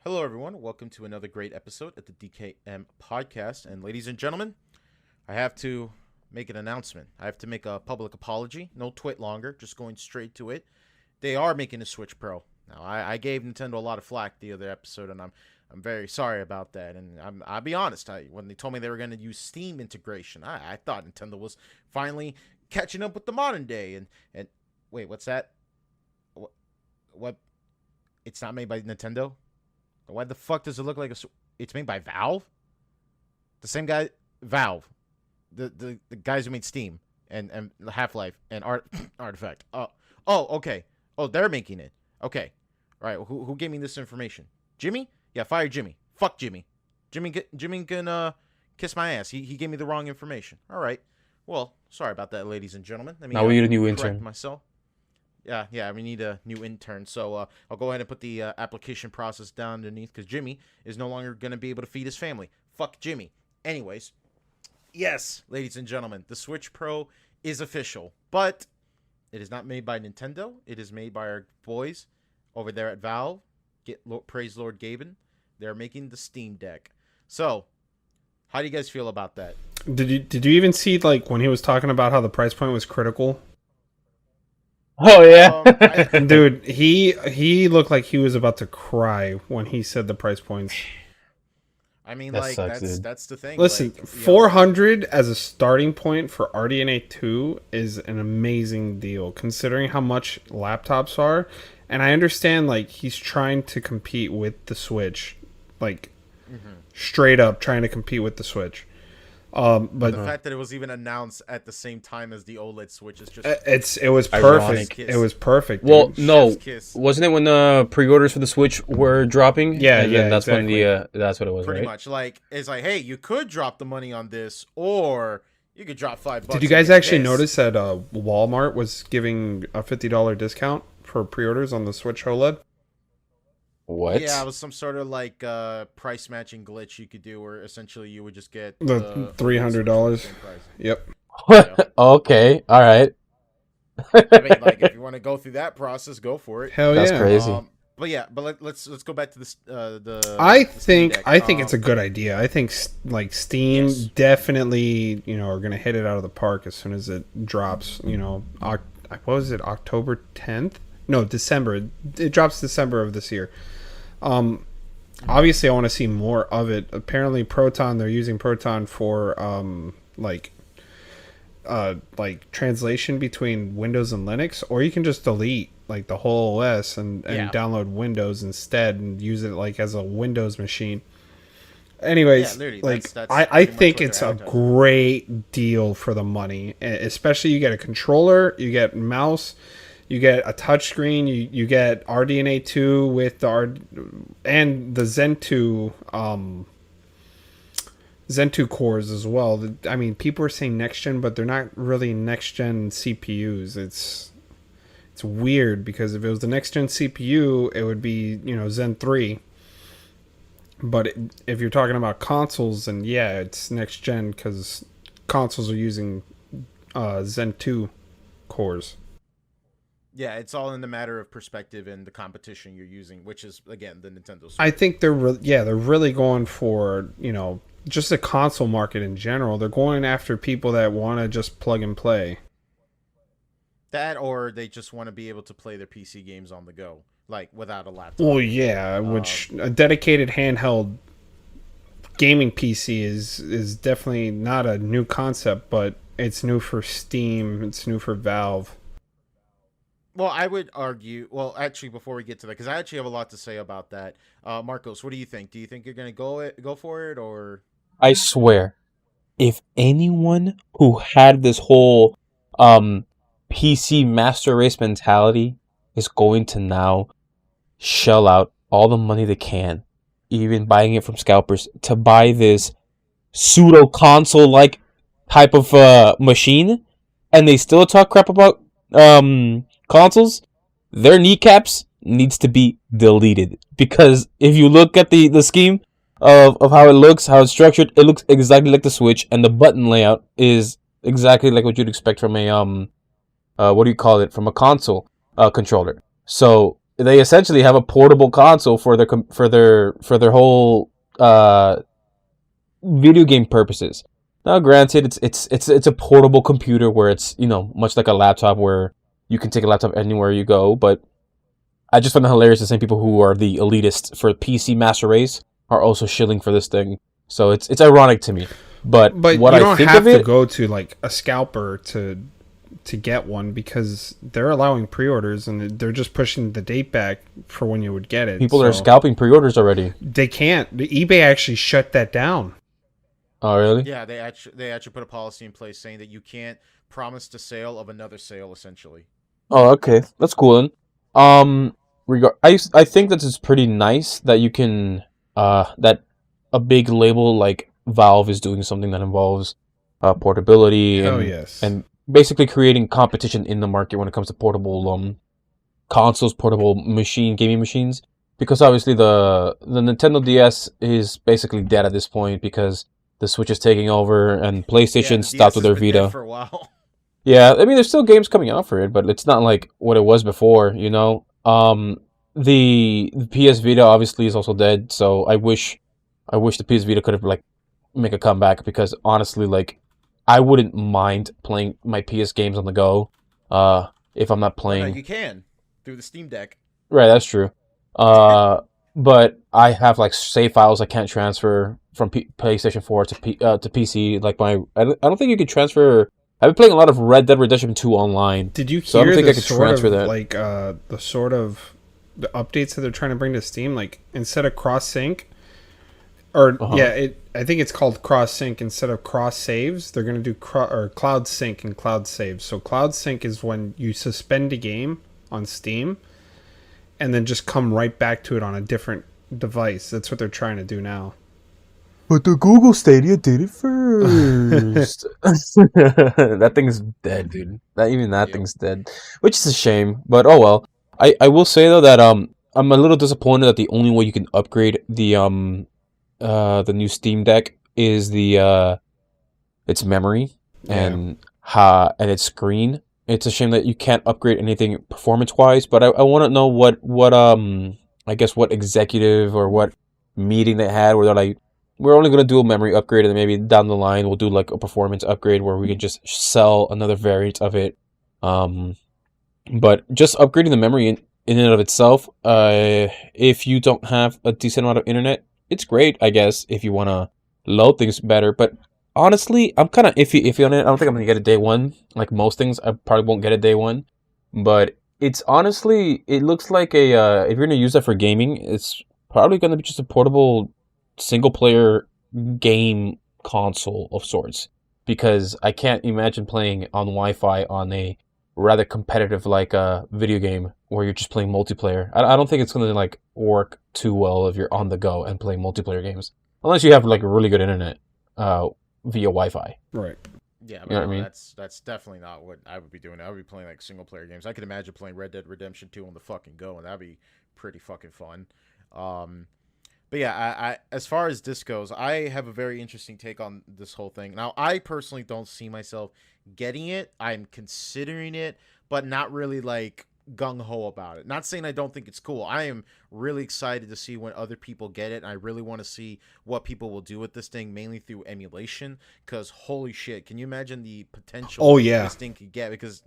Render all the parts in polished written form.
Hello, everyone. Welcome to another great episode at the DKM podcast. And ladies and gentlemen, I have to make an announcement. I have to make a public apology. No twit longer, just going straight to it. They are making a Switch Pro. Now, I gave Nintendo a lot of flack the other episode, and I'm very sorry about that. And I'll be honest, when they told me they were going to use Steam integration, I thought Nintendo was finally catching up with the modern day. And wait, what's that? What? It's not made by Nintendo? Why the fuck does it look like it's made by Valve? The same guy, Valve, the guys who made Steam and Half-Life and Artifact. Okay. Oh, they're making it. Okay, all right. Who gave me this information? Jimmy? Yeah, fire Jimmy. Fuck Jimmy. Jimmy can kiss my ass. He gave me the wrong information. All right. Well, sorry about that, ladies and gentlemen. Let me now we need a new correct intern. myself. Yeah, we need a new intern. So I'll go ahead and put the application process down underneath because Jimmy is no longer going to be able to feed his family. Fuck Jimmy. Anyways, yes, ladies and gentlemen, the Switch Pro is official, but it is not made by Nintendo. It is made by our boys over there at Valve. Praise Lord Gaben. They're making the Steam Deck. So, how do you guys feel about that? Did you even see like when he was talking about how the price point was critical? Oh yeah, Dude, he looked like he was about to cry when he said the price points. I mean, That like sucks, that's the thing. Listen, like, 400 as a starting point for RDNA 2 is an amazing deal considering how much laptops are. And I understand like he's trying to compete with the Switch, like straight up trying to compete with the Switch. But the fact that it was even announced at the same time as the OLED Switch is just it was Ironic. perfect. It was perfect. well, dude. no, Chef's kiss. wasn't it when the pre-orders for the Switch were dropping? Yeah, and yeah, then that's exactly. when that's what it was, pretty right? much like it's like, hey, you could drop the money on this, or you could drop $5. Did you and guys get actually this. notice that Walmart was giving a $50 discount for pre-orders on the Switch OLED? What? Yeah, it was some sort of like price matching glitch you could do, where essentially you would just get The $300. Switch for the same price. Yep. Yeah. Okay, all right. I mean, like if you want to go through that process, go for it. Hell That's yeah. crazy. But yeah, but let's go back to this. I the Steam think Deck. it's a good idea. I think like Steam Yes. definitely, are going to hit it out of the park as soon as it drops, what was it, October 10th? No, December. It drops December of this year. Obviously I want to see more of it. Apparently they're using Proton for like translation between Windows and Linux, or you can just delete like the whole OS and download Windows instead and use it like as a Windows machine. Anyways, Yeah, literally, like that's I pretty much think what it's they're a advertising. great deal for the money, especially you get a controller, you get mouse, you get a touchscreen, you get RDNA 2 with and the Zen 2 cores as well. I mean, people are saying next gen, but they're not really next gen CPUs. It's weird because if it was the next gen CPU, it would be Zen 3. But if you're talking about consoles, then yeah, it's next gen because consoles are using Zen 2 cores. Yeah, it's all in the matter of perspective and the competition you're using, which is again the Nintendo Switch. I think they're really going for just the console market in general. They're going after people that want to just plug and play. That, or they just want to be able to play their PC games on the go, like without a laptop. Well, yeah, which a dedicated handheld gaming PC is definitely not a new concept, but it's new for Steam. It's new for Valve. Well, I would argue. Well, actually, before we get to that, because I actually have a lot to say about that. Marcos, what do you think? Do you think you're gonna go for it, or? I swear, if anyone who had this whole PC master race mentality is going to now shell out all the money they can, even buying it from scalpers, to buy this pseudo console like type of machine, and they still talk crap about consoles, their kneecaps needs to be deleted. Because if you look at the scheme of how it looks, how it's structured, it looks exactly like the Switch, and the button layout is exactly like what you'd expect from a what do you call it, from a console controller. So they essentially have a portable console for their whole video game purposes. Now, granted, it's a portable computer where it's, you know, much like a laptop where you can take a laptop anywhere you go. But I just find it hilarious the same people who are the elitists for PC Master Race are also shilling for this thing. So it's ironic to me. But what you I don't think have of it, to go to like a scalper to get one, because they're allowing pre-orders and they're just pushing the date back for when you would get it. people are scalping pre-orders already. They can't. The eBay actually shut that down. Oh, really? Yeah, they actually put a policy in place saying that you can't promise the sale of another sale, essentially. Oh, okay, that's cool then. I think that it's pretty nice that you can that a big label like Valve is doing something that involves portability Hell yes. and basically creating competition in the market when it comes to portable consoles, portable gaming machines. Because obviously the Nintendo DS is basically dead at this point because the Switch is taking over and PlayStation stopped with their Vita for a while. Yeah, I mean, there's still games coming out for it, but it's not like what it was before, you know? The PS Vita obviously is also dead, so I wish the PS Vita could have, like, make a comeback, because honestly, like, I wouldn't mind playing my PS games on the go, if I'm not playing... No, you can, through the Steam Deck. Right, that's true. But I have, like, save files I can't transfer from PlayStation 4 to PC, like, I don't think you can transfer... I've been playing a lot of Red Dead Redemption 2 online. Did you hear so I don't think the I could sort transfer of that. like the sort of the updates that they're trying to bring to Steam? Like, instead of cross sync, or I think it's called cross sync instead of cross saves. They're going to do cloud sync and cloud saves. So cloud sync is when you suspend a game on Steam and then just come right back to it on a different device. That's what they're trying to do now. But the Google Stadia did it first. That thing's dead, dude. That thing's dead, which is a shame. But oh well. I will say though that I'm a little disappointed that the only way you can upgrade the new Steam Deck is its memory and its screen. It's a shame that you can't upgrade anything performance wise. But I want to know what I guess what executive or what meeting they had where they're like, we're only going to do a memory upgrade, and then maybe down the line we'll do like a performance upgrade where we can just sell another variant of it. But just upgrading the memory in and of itself, if you don't have a decent amount of internet, it's great, I guess, if you want to load things better. But honestly, I'm kind of iffy on it. I don't think I'm going to get it day one. Like most things, I probably won't get it day one. But it's honestly, it looks like if you're going to use that for gaming, it's probably going to be just a portable single player game console of sorts, because I can't imagine playing on Wi-Fi on a rather competitive like video game where you're just playing multiplayer. I don't think it's going to like work too well if you're on the go and playing multiplayer games, unless you have like really good internet via Wi-Fi. Right. Yeah, but you know what I mean? That's definitely not what I would be doing. I would be playing like single player games. I could imagine playing Red Dead Redemption 2 on the fucking go, and that'd be pretty fucking fun. But yeah, I as far as this goes, I have a very interesting take on this whole thing. Now, I personally don't see myself getting it. I'm considering it, but not really like gung-ho about it. Not saying I don't think it's cool. I am really excited to see when other people get it, and I really want to see what people will do with this thing, mainly through emulation, because holy shit, can you imagine the potential this thing could get? Because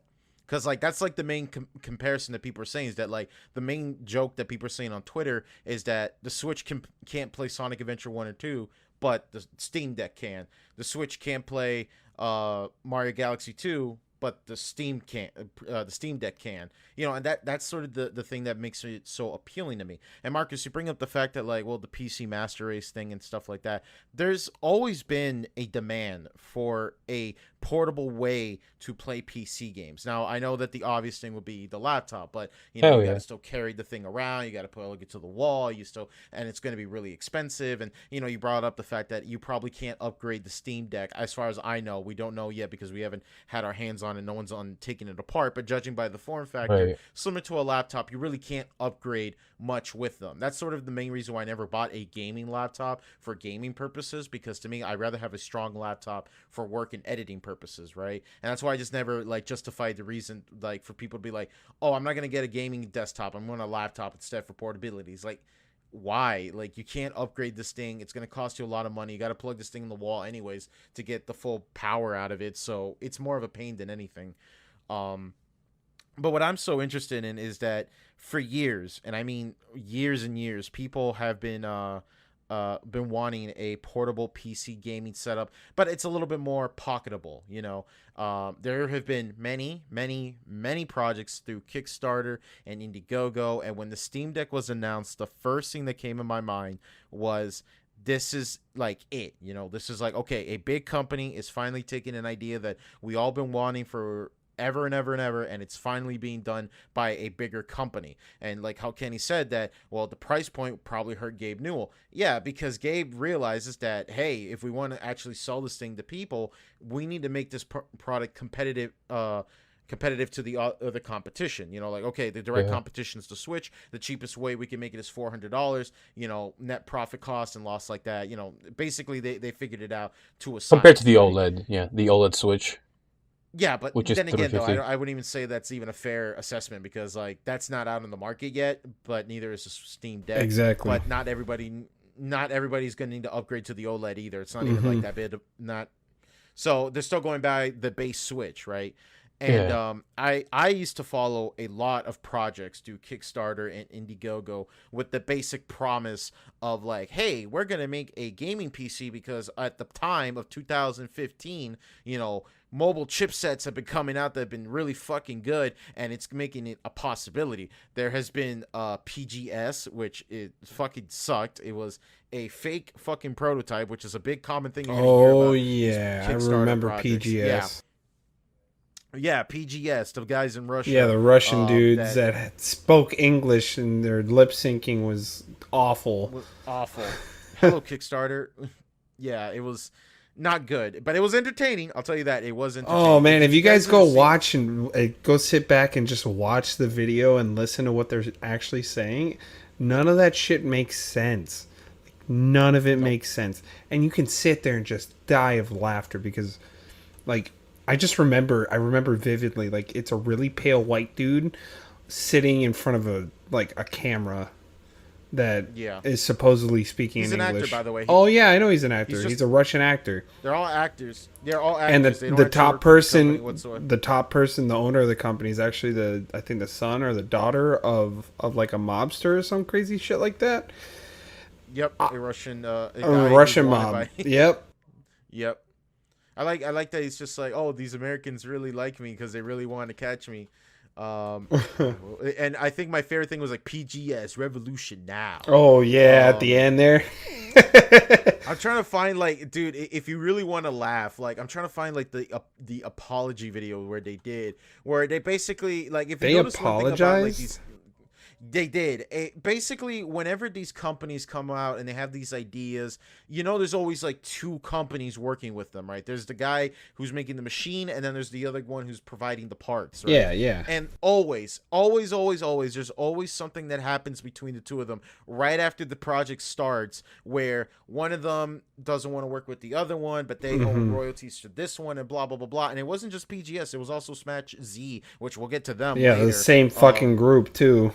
like that's like the main comparison that people are saying is that like the main joke that people are saying on Twitter is that the Switch can't play Sonic Adventure 1 or 2, but the Steam Deck can. The Switch can't play Mario Galaxy 2, but the Steam Deck can. You know, and that's sort of the thing that makes it so appealing to me. And Marcus, you bring up the fact that like, well, the PC Master Race thing and stuff like that. There's always been a demand for a portable way to play PC games. Now, I know that the obvious thing would be the laptop, but you know, you got to still carry the thing around. You got to plug it to the wall. And it's going to be really expensive. And you know, you brought up the fact that you probably can't upgrade the Steam Deck. As far as I know, we don't know yet because we haven't had our hands on it. No one's on taking it apart. But judging by the form factor, similar to a laptop, you really can't upgrade much with them. That's sort of the main reason why I never bought a gaming laptop for gaming purposes, because to me, I'd rather have a strong laptop for work and editing purposes. purposes, right? And that's why I just never like justified the reason like for people to be like, oh, I'm not gonna get a gaming desktop, I'm going to a laptop instead for portability. It's like, why? Like, you can't upgrade this thing. It's going to cost you a lot of money. You got to plug this thing in the wall anyways to get the full power out of it. So it's more of a pain than anything. But what I'm so interested in is that for years, and I mean years and years, people have been wanting a portable PC gaming setup, but it's a little bit more pocketable. There have been many projects through Kickstarter and Indiegogo, and when the Steam Deck was announced, the first thing that came in my mind was, this is like it. This is like, okay, a big company is finally taking an idea that we all been wanting for ever and ever and ever, and it's finally being done by a bigger company. And like how Kenny said that, well, the price point probably hurt Gabe Newell. Yeah, because Gabe realizes that, hey, if we want to actually sell this thing to people, we need to make this product competitive to the other competition. Like, okay, the direct competition is the Switch. The cheapest way we can make it is $400. Net profit cost and loss like that. Basically they figured it out to a science, compared to the OLED, the OLED Switch. Yeah, but which then again, though, $350. I wouldn't even say that's even a fair assessment, because like that's not out in the market yet, but neither is the Steam Deck. Exactly. But not everybody's going to need to upgrade to the OLED either. It's not even like that big. So they're still going by the base Switch, right? And I used to follow a lot of projects through Kickstarter and Indiegogo with the basic promise of like, hey, we're going to make a gaming PC, because at the time of 2015, mobile chipsets have been coming out that have been really fucking good, and it's making it a possibility. There has been PGS, which it fucking sucked. It was a fake fucking prototype, which is a big common thing you're gonna hear about. Oh yeah, I remember projects. PGS. Yeah, PGS, the guys in Russia. Yeah, the Russian dudes that spoke English and their lip syncing was awful. Hello, Kickstarter. Yeah, it was not good, but it was entertaining. I'll tell you that. It was entertaining. Oh man, if you guys go watch and go sit back and just watch the video and listen to what they're actually saying, none of that shit makes sense. None of it makes sense. And you can sit there and just die of laughter because, like, I remember vividly, like, it's a really pale white dude sitting in front of a camera that is supposedly speaking in English. He's an actor, by the way. Oh yeah, I know he's an actor. He's a Russian actor. They're all actors. And the top person, the owner of the company, is actually I think the son or the daughter of like a mobster or some crazy shit like that. Yep, a Russian mob. Yep. I like that he's just like, oh, these Americans really like me because they really want to catch me. And I think my favorite thing was like PGS Revolution Now. Oh yeah, at the end there. I'm trying to find, like, dude, if you really want to laugh, like, I'm trying to find like the apology video where they basically, like, if you they notice apologize. one thing about, like, these, they did. Basically, whenever these companies come out and they have these ideas, there's always like two companies working with them, right? There's the guy who's making the machine, and then there's the other one who's providing the parts, right? Yeah. And always, there's always something that happens between the two of them right after the project starts, where one of them doesn't want to work with the other one, but they owe royalties to this one, and blah, blah, blah, blah. And it wasn't just PGS. It was also Smash Z, which we'll get to them later. The same fucking group, too.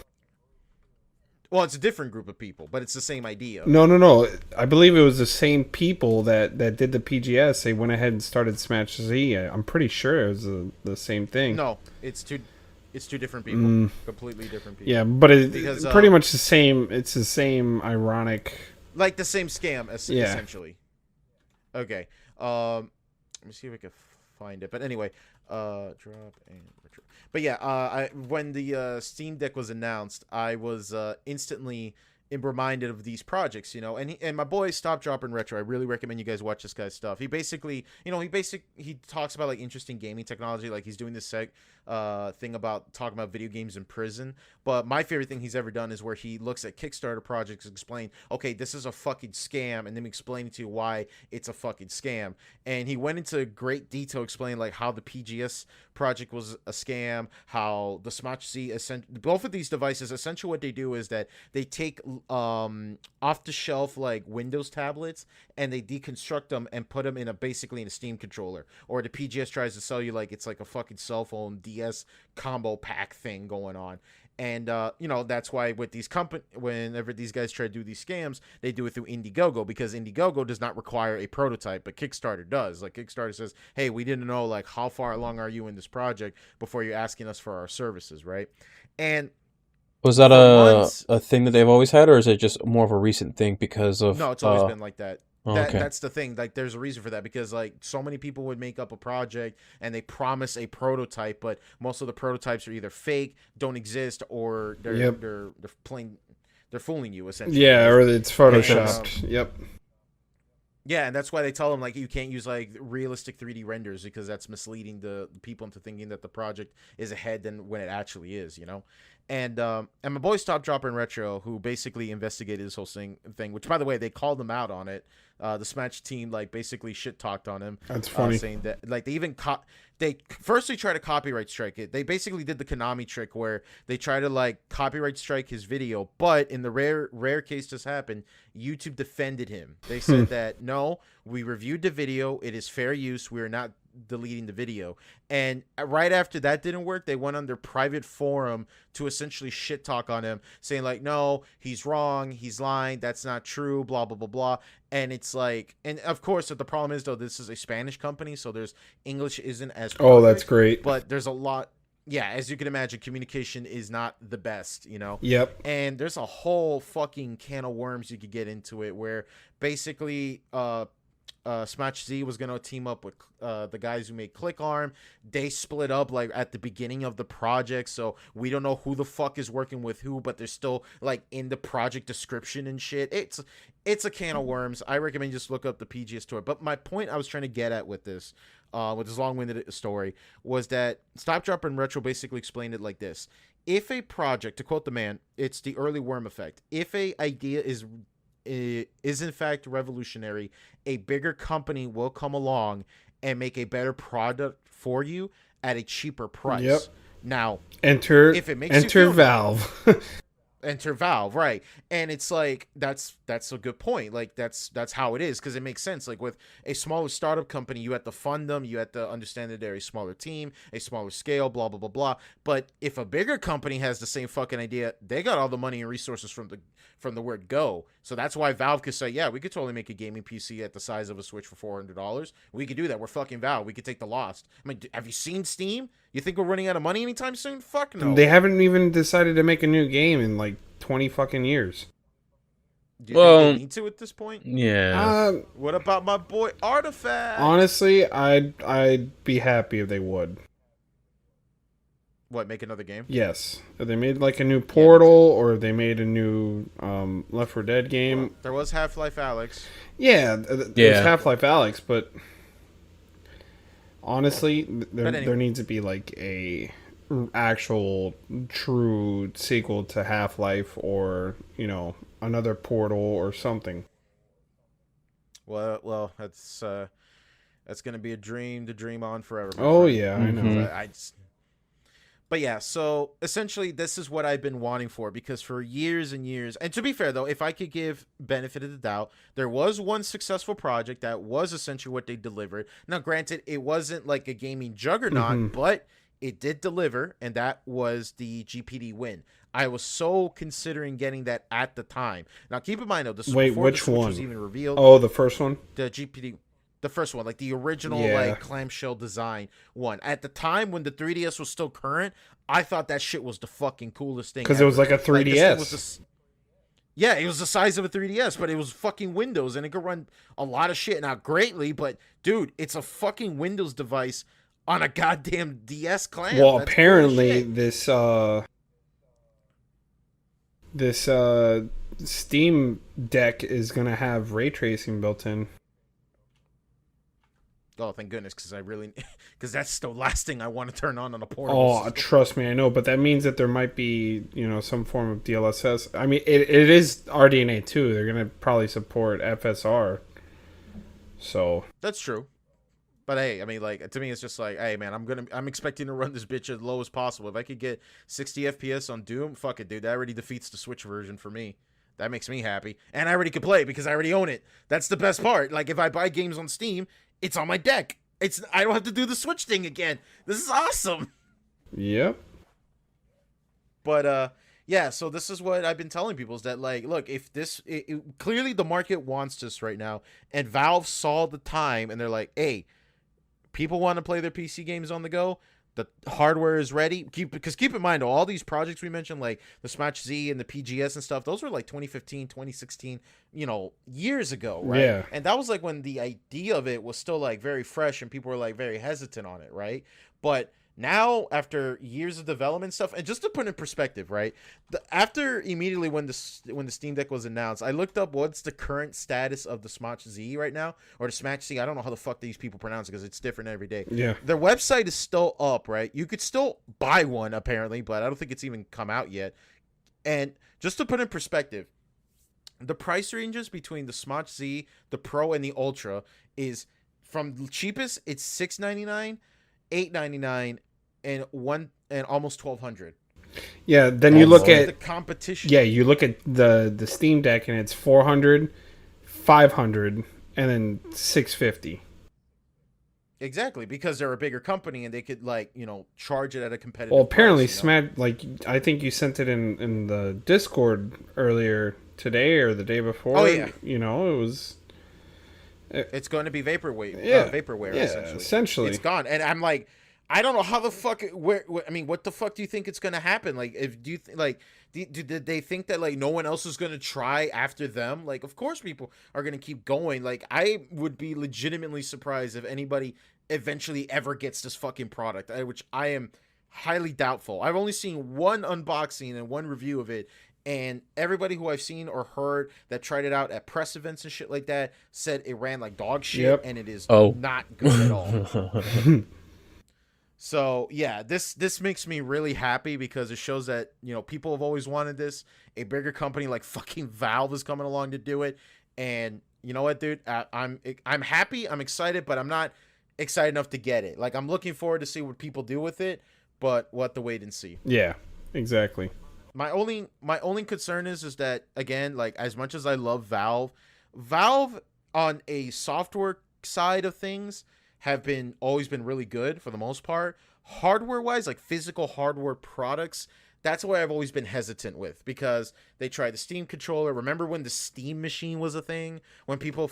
Well, it's a different group of people, but it's the same idea. No. I believe it was the same people that did the PGS. They went ahead and started Smash Z. I'm pretty sure it was the same thing. No, it's two different people. Completely different people. Yeah, but it's pretty much the same. It's the same ironic... Like the same scam, essentially. Okay. Let me see if I can find it. But anyway, drop and retro. But yeah, when the Steam Deck was announced, I was instantly reminded of these projects, and my boy Stop Drop and Retro. I really recommend you guys watch this guy's stuff. He basically, he talks about like interesting gaming technology. Like he's doing this thing about talking about video games in prison. But my favorite thing he's ever done is where he looks at Kickstarter projects and explain, okay, this is a fucking scam, and then explaining to you why it's a fucking scam. And he went into great detail explaining like how the PGS project was a scam, how the Smash Z, both of these devices, essentially what they do is that they take off the shelf like Windows tablets and they deconstruct them and put them in basically in a Steam controller. Or the PGS tries to sell you like it's like a fucking cell phone DS combo pack thing going on. And, that's why with these whenever these guys try to do these scams, they do it through Indiegogo, because Indiegogo does not require a prototype, but Kickstarter does. Like, Kickstarter says, hey, we didn't know, like, how far along are you in this project before you're asking us for our services, right? And was that a thing that they've always had, or is it just more of a recent thing because of... No, it's always been like that. Okay. That's the thing. Like, there's a reason for that, because like so many people would make up a project and they promise a prototype, but most of the prototypes are either fake, don't exist, or they're they're fooling you essentially. Yeah, or it's photoshopped. Yep. Yeah, and that's why they tell them like you can't use like realistic 3D renders, because that's misleading the people into thinking that the project is ahead than when it actually is, And my boy Stop Dropper and Retro, who basically investigated this whole thing, which by the way they called him out on it. The Smash team like basically shit talked on him. That's funny. Saying that like they even they tried to copyright strike it. They basically did the Konami trick where they try to like copyright strike his video, but in the rare case this happened, YouTube defended him. They said that no, we reviewed the video, it is fair use, we are not deleting the video. And right after that didn't work, they went on their private forum to essentially shit talk on him, saying like, no, he's wrong, he's lying, that's not true, blah blah blah blah. And it's like, and of course the problem is though, this is a Spanish company, so there's English isn't as perfect, oh, that's great, but there's a lot. Yeah, as you can imagine, communication is not the best, Yep. And there's a whole fucking can of worms you could get into it, where basically Smash Z was going to team up with the guys who made Click Arm. They split up like at the beginning of the project, so we don't know who the fuck is working with who, but they're still like in the project description and shit. It's a can of worms. I recommend you just look up the PGS story. But my point I was trying to get at with this long-winded story was that Stop Drop and Retro basically explained it like this. If a project, to quote the man, it's the early worm effect. If a idea is in fact revolutionary, a bigger company will come along and make a better product for you at a cheaper price. Yep. Now, if it makes enter Valve. Enter Valve, right? And it's like that's a good point. Like that's how it is, because it makes sense. Like with a smaller startup company, you have to fund them, you have to understand that they're a smaller team, a smaller scale, blah blah blah blah. But if a bigger company has the same fucking idea, they got all the money and resources from the word go. So that's why Valve could say, yeah, we could totally make a gaming PC at the size of a Switch for $400. We could do that. We're fucking Valve. We could take the loss. I mean, have you seen Steam? You think we're running out of money anytime soon? Fuck no. They haven't even decided to make a new game in like 20 fucking years. Do you think they need to at this point? Yeah. What about my boy Artifact? Honestly, I'd be happy if they would. What, make another game? Yes. If they made like a new Portal, or if they made a new Left 4 Dead game. Well, there was Half-Life Alyx. Yeah, there's Half-Life Alyx, but honestly, there needs to be like a actual true sequel to Half-Life, or another Portal or something. Well, that's gonna be a dream to dream on forever. Oh yeah, I know. But yeah, so essentially this is what I've been wanting for, because for years and years, and to be fair though, if I could give benefit of the doubt, there was one successful project that was essentially what they delivered. Now granted, it wasn't like a gaming juggernaut, but it did deliver, and that was the GPD win. I was so considering getting that at the time. Now keep in mind though, this Wait, before which the Switch one was even revealed. Oh, the first one? The GPD. The first one, like the original, like clamshell design one. At the time when the 3DS was still current, I thought that shit was the fucking coolest thing. Because it was like a 3DS. Yeah, it was the size of a 3DS, but it was fucking Windows, and it could run a lot of shit. Not greatly, but dude, it's a fucking Windows device on a goddamn DS clamp. Well, apparently this Steam Deck is gonna have ray tracing built in. Oh, thank goodness, because that's the last thing I want to turn on a portable. Oh, trust me, I know, but that means that there might be, some form of DLSS. I mean, it is RDNA 2. They're gonna probably support FSR. So that's true. But hey, I mean, like, to me, it's just like, hey, man, I'm expecting to run this bitch as low as possible. If I could get 60 FPS on Doom, fuck it, dude. That already defeats the Switch version for me. That makes me happy. And I already can play because I already own it. That's the best part. Like, if I buy games on Steam, it's on my deck. I don't have to do the Switch thing again. This is awesome. Yep. But, yeah, so this is what I've been telling people is that, like, look, if clearly the market wants this right now, and Valve saw the time, and they're like, hey, people want to play their PC games on the go. The hardware is ready. Because keep in mind, all these projects we mentioned, like the Smash Z and the PGS and stuff, those were like 2015, 2016, years ago, right? Yeah. And that was like when the idea of it was still like very fresh and people were like very hesitant on it, right? But now, after years of development stuff, and just to put in perspective, right? After immediately when the Steam Deck was announced, I looked up what's the current status of the Smash Z right now, or the Smash Z. I don't know how the fuck these people pronounce it because it's different every day. Yeah. Their website is still up, right? You could still buy one apparently, but I don't think it's even come out yet. And just to put in perspective, the price ranges between the Smash Z, the Pro, and the Ultra is from the cheapest, it's $699, $899. And almost 1,200. Yeah, then you look at the competition. Yeah, you look at the Steam Deck and it's 400, 500, and then 650. Exactly, because they're a bigger company and they could charge it at a competitive. Well, apparently, price, Smash, I think you sent it in the Discord earlier today or the day before. Oh yeah, it was. It's going to be vaporware. Yeah, vaporware. Yeah, essentially, it's gone, and I'm like, I don't know how the fuck. What the fuck do you think it's gonna happen? Like, did they think that like no one else is gonna try after them? Like, of course people are gonna keep going. Like, I would be legitimately surprised if anybody eventually ever gets this fucking product, which I am highly doubtful. I've only seen one unboxing and one review of it. And everybody who I've seen or heard that tried it out at press events and shit like that said it ran like dog shit, and it is not good at all. So yeah, this makes me really happy because it shows that people have always wanted this. A bigger company like fucking Valve is coming along to do it, and you know what, dude? I'm happy, I'm excited, but I'm not excited enough to get it. Like, I'm looking forward to see what people do with it, but we'll have to wait and see. Yeah, exactly. My only concern is that, again, like, as much as I love Valve on a software side of things have always been really good for the most part. Hardware wise, like physical hardware products, that's why I've always been hesitant with, because they tried the Steam controller. Remember when the Steam machine was a thing? When people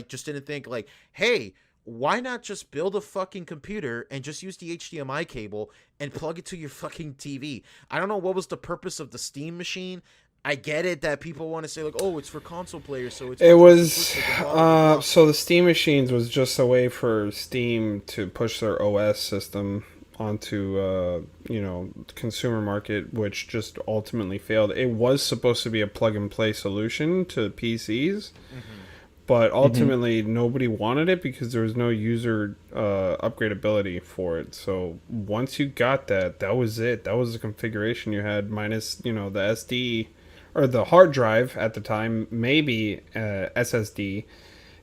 just didn't think like, hey, why not just build a fucking computer and just use the HDMI cable and plug it to your fucking TV? I don't know what was the purpose of the Steam machine. I get it that people want to say like, oh, it's for console players, so it was so the Steam machines was just a way for Steam to push their OS system onto consumer market, which just ultimately failed. It was supposed to be a plug and play solution to PCs. But ultimately, nobody wanted it because there was no user upgradability for it. So once you got that was it. That was the configuration you had, minus the SD or the hard drive at the time, maybe SSD,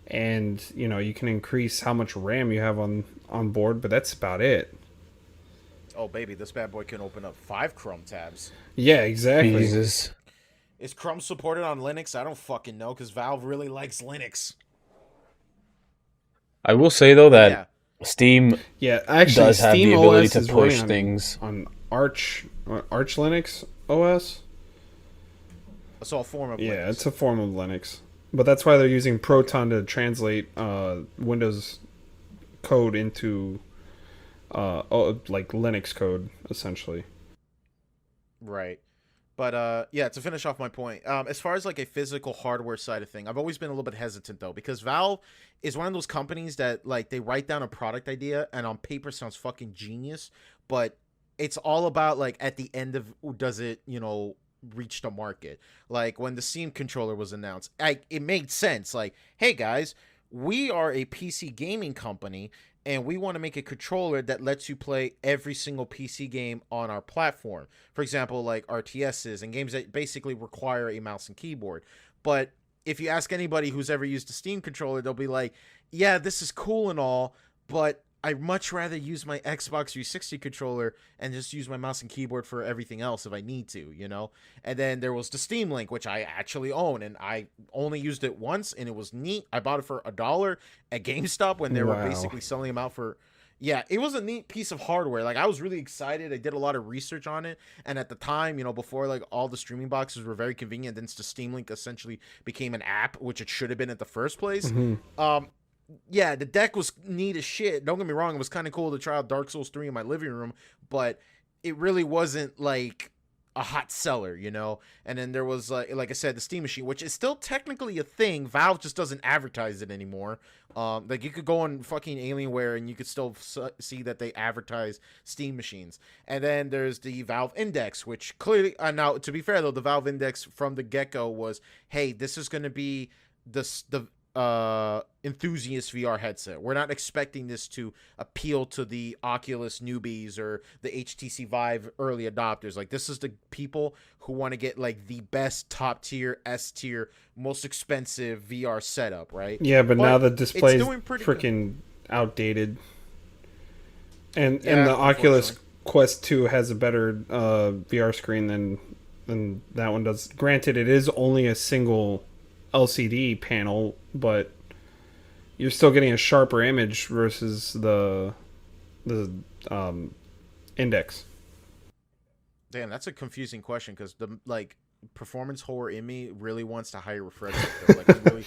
and you can increase how much RAM you have on board, but that's about it. Oh baby, this bad boy can open up 5 Chrome tabs. Yeah, exactly. Jesus. Is Chrome supported on Linux? I don't fucking know, because Valve really likes Linux. I will say though that Steam actually does have Steam the ability OS to push things on Arch Linux OS. It's all form of Linux. Yeah, it's a form of Linux, but that's why they're using Proton to translate Windows code into like Linux code essentially. Right. But to finish off my point, as far as like a physical hardware side of thing, I've always been a little bit hesitant though, because Valve is one of those companies that like they write down a product idea and on paper sounds fucking genius, but it's all about like at the end of does it reach the market. Like when the Steam controller was announced, it made sense. Like, hey guys, we are a PC gaming company, and we want to make a controller that lets you play every single PC game on our platform. For example, like RTSs and games that basically require a mouse and keyboard. But if you ask anybody who's ever used a Steam controller, they'll be like, yeah, this is cool and all, but I'd much rather use my Xbox 360 controller and just use my mouse and keyboard for everything else if I need to, you know? And then there was the Steam Link, which I actually own, and I only used it once, and it was neat. I bought it for $1 at GameStop when they were basically selling them out for... Yeah, it was a neat piece of hardware. Like, I was really excited. I did a lot of research on it. And at the time, you know, before, like, all the streaming boxes were very convenient, then the Steam Link essentially became an app, which it should have been at the first place. Yeah, the deck was neat as shit. Don't get me wrong. It was kind of cool to try out Dark Souls 3 in my living room, but it really wasn't, like, a hot seller, you know? And then there was, like I said, the Steam Machine, which is still technically a thing. Valve just doesn't advertise it anymore. Like, you could go on fucking Alienware and you could still see that they advertise Steam machines. And then there's the Valve Index, which clearly, now, to be fair, though, the Valve Index from the get-go was, hey, this is going to be the enthusiast VR headset. We're not expecting this to appeal to the Oculus newbies or the HTC Vive early adopters. Like, this is the people who want to get like the best top tier, S tier, most expensive VR setup, right? Yeah, but now the display is freaking outdated. And the Oculus Quest 2 has a better VR screen than that one does. Granted, it is only a single LCD panel, but you're still getting a sharper image versus the Index. Damn, that's a confusing question because the performance whore in me really wants to higher refresh rate. Like, I'm really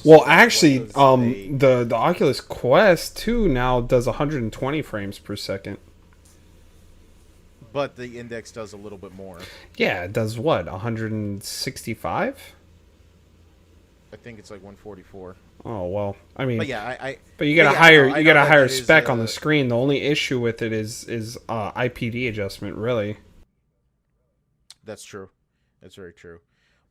well, actually, the Oculus Quest 2 now does 120 frames per second. But the Index does a little bit more. Yeah, it does what? 165? I think it's like 144. Oh well, I mean, but yeah, but you got a higher spec on the screen. The only issue with it is IPD adjustment, really. That's true. That's very true.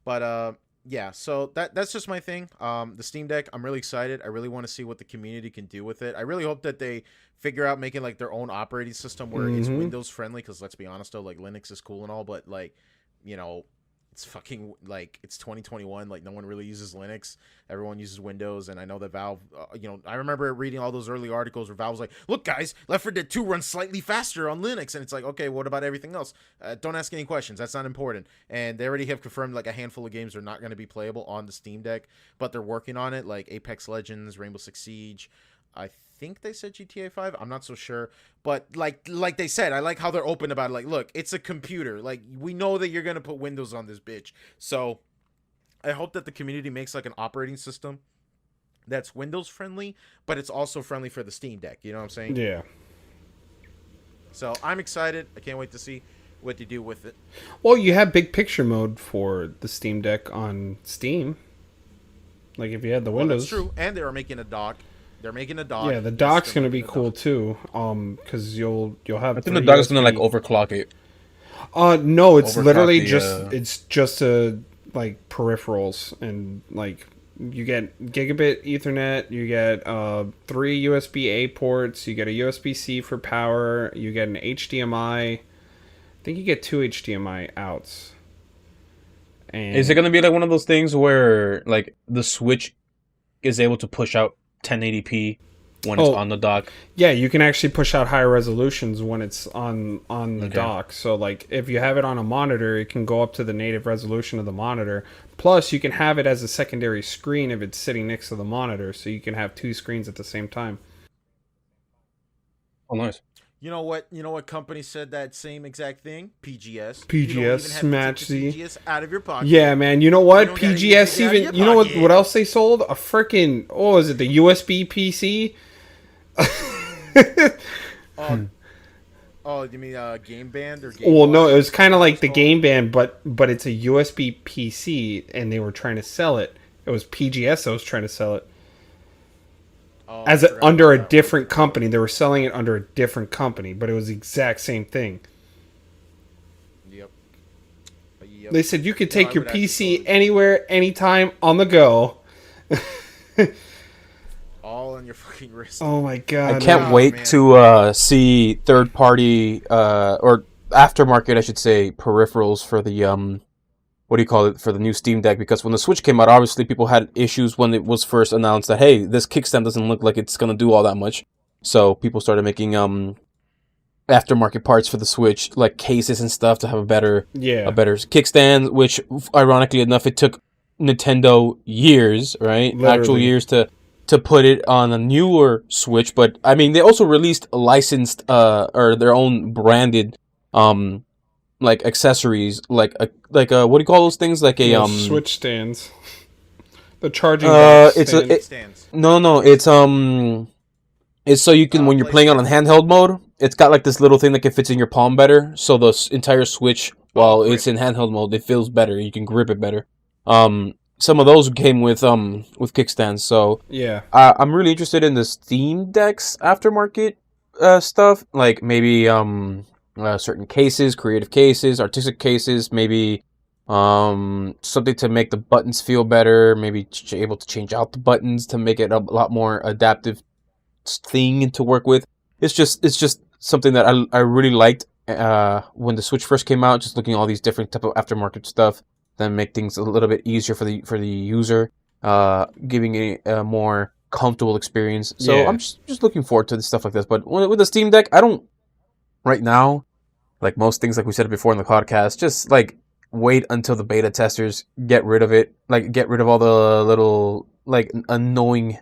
But yeah, so that's just my thing. The Steam Deck, I'm really excited. I really want to see what the community can do with it. I really hope that they figure out making like their own operating system where it's Windows friendly. Because let's be honest though, like Linux is cool and all, but like, you know, it's fucking like it's 2021. Like no one really uses Linux. Everyone uses Windows. And I know that Valve, you know, I remember reading all those early articles where Valve was like, look guys, Left 4 Dead 2 runs slightly faster on Linux. And it's like, okay, what about everything else? Don't ask any questions. That's not important. And they already have confirmed like a handful of games are not going to be playable on the Steam Deck, but they're working on it, like Apex Legends, Rainbow Six Siege. I think they said GTA 5. I'm not so sure. But like they said, I like how they're open about it. Like, look, it's a computer. Like, we know that you're going to put Windows on this bitch. So I hope that the community makes like an operating system that's Windows friendly, but it's also friendly for the Steam Deck. You know what I'm saying? Yeah. So I'm excited. I can't wait to see what they do with it. Well, you have big picture mode for the Steam Deck on Steam. Like if you had the Windows. That's true. And they are making a dock. They're making a dock. Yeah, the dock's going to be cool too. Because you'll have. I think the dock is going to like overclock it. No, it's literally just a like peripherals, and like you get gigabit Ethernet, you get 3 USB-A ports, you get a USB-C for power, you get an HDMI. I think you get 2 HDMI outs. And is it going to be like one of those things where like the Switch is able to push out 1080p when it's on the dock? Yeah, you can actually push out higher resolutions when it's on the dock. So like if you have it on a monitor, it can go up to the native resolution of the monitor. Plus you can have it as a secondary screen if it's sitting next to the monitor, so you can have 2 screens at the same time. Oh, nice. You know what company said that same exact thing? PGS. PGS match PGS out of your pocket. Yeah, man. You know what? PGS even. You know what else they sold? A freaking. Oh, is it the USB PC? Oh, you mean Game Band or Game Well, Watch? no, it was kind of like the Game Band, but it's a USB PC, and they were trying to sell it. It was PGS that was trying to sell it. Under a different company. They were selling it under a different company, but it was the exact same thing. Yep. They said you could take your PC anywhere, anytime, on the go. All on your fucking wrist. Oh my god. I can't wait to see third-party or aftermarket, I should say, peripherals for the what do you call it, for the new Steam Deck, because when the Switch came out, obviously people had issues when it was first announced that, hey, this kickstand doesn't look like it's going to do all that much. So people started making aftermarket parts for the Switch, like cases and stuff, to have a better kickstand. Which, ironically enough, it took Nintendo years, right? Literally. Actual years to put it on a newer Switch. But I mean, they also released licensed or their own branded like accessories, like a what do you call those things? Like a Switch stands. The charging box stands. No, it's so you can, when you're playing on handheld mode, it's got like this little thing that fits in your palm better. So the entire Switch, while it's in handheld mode, it feels better. You can grip it better. Some of those came with kickstands. So yeah, I'm really interested in the Steam Deck's aftermarket stuff, like maybe certain cases, creative cases, artistic cases, maybe something to make the buttons feel better, maybe able to change out the buttons to make it a lot more adaptive thing to work with. It's just something that I really liked when the Switch first came out, just looking at all these different type of aftermarket stuff that make things a little bit easier for the user, giving it a more comfortable experience. So I'm just looking forward to stuff like this. But with the Steam Deck, I don't right now, like most things, like we said before in the podcast, just like wait until the beta testers get rid of it, like get rid of all the little like annoying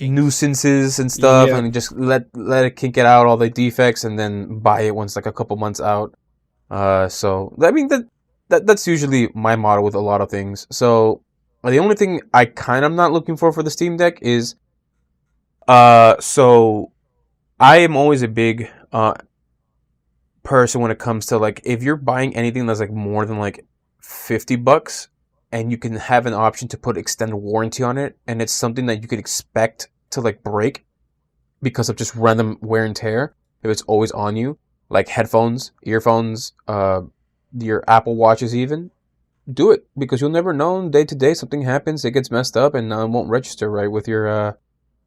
nuisances and stuff, and just let it kink it out all the defects, and then buy it once like a couple months out. So I mean that's usually my model with a lot of things. So the only thing I kind of not looking for the Steam Deck is so I am always a big person when it comes to like, if you're buying anything that's like more than like $50 and you can have an option to put extended warranty on it, and it's something that you could expect to like break because of just random wear and tear, if it's always on you, like headphones, earphones, your Apple Watches even, do it, because you'll never know, day to day something happens, it gets messed up, and it won't register right with your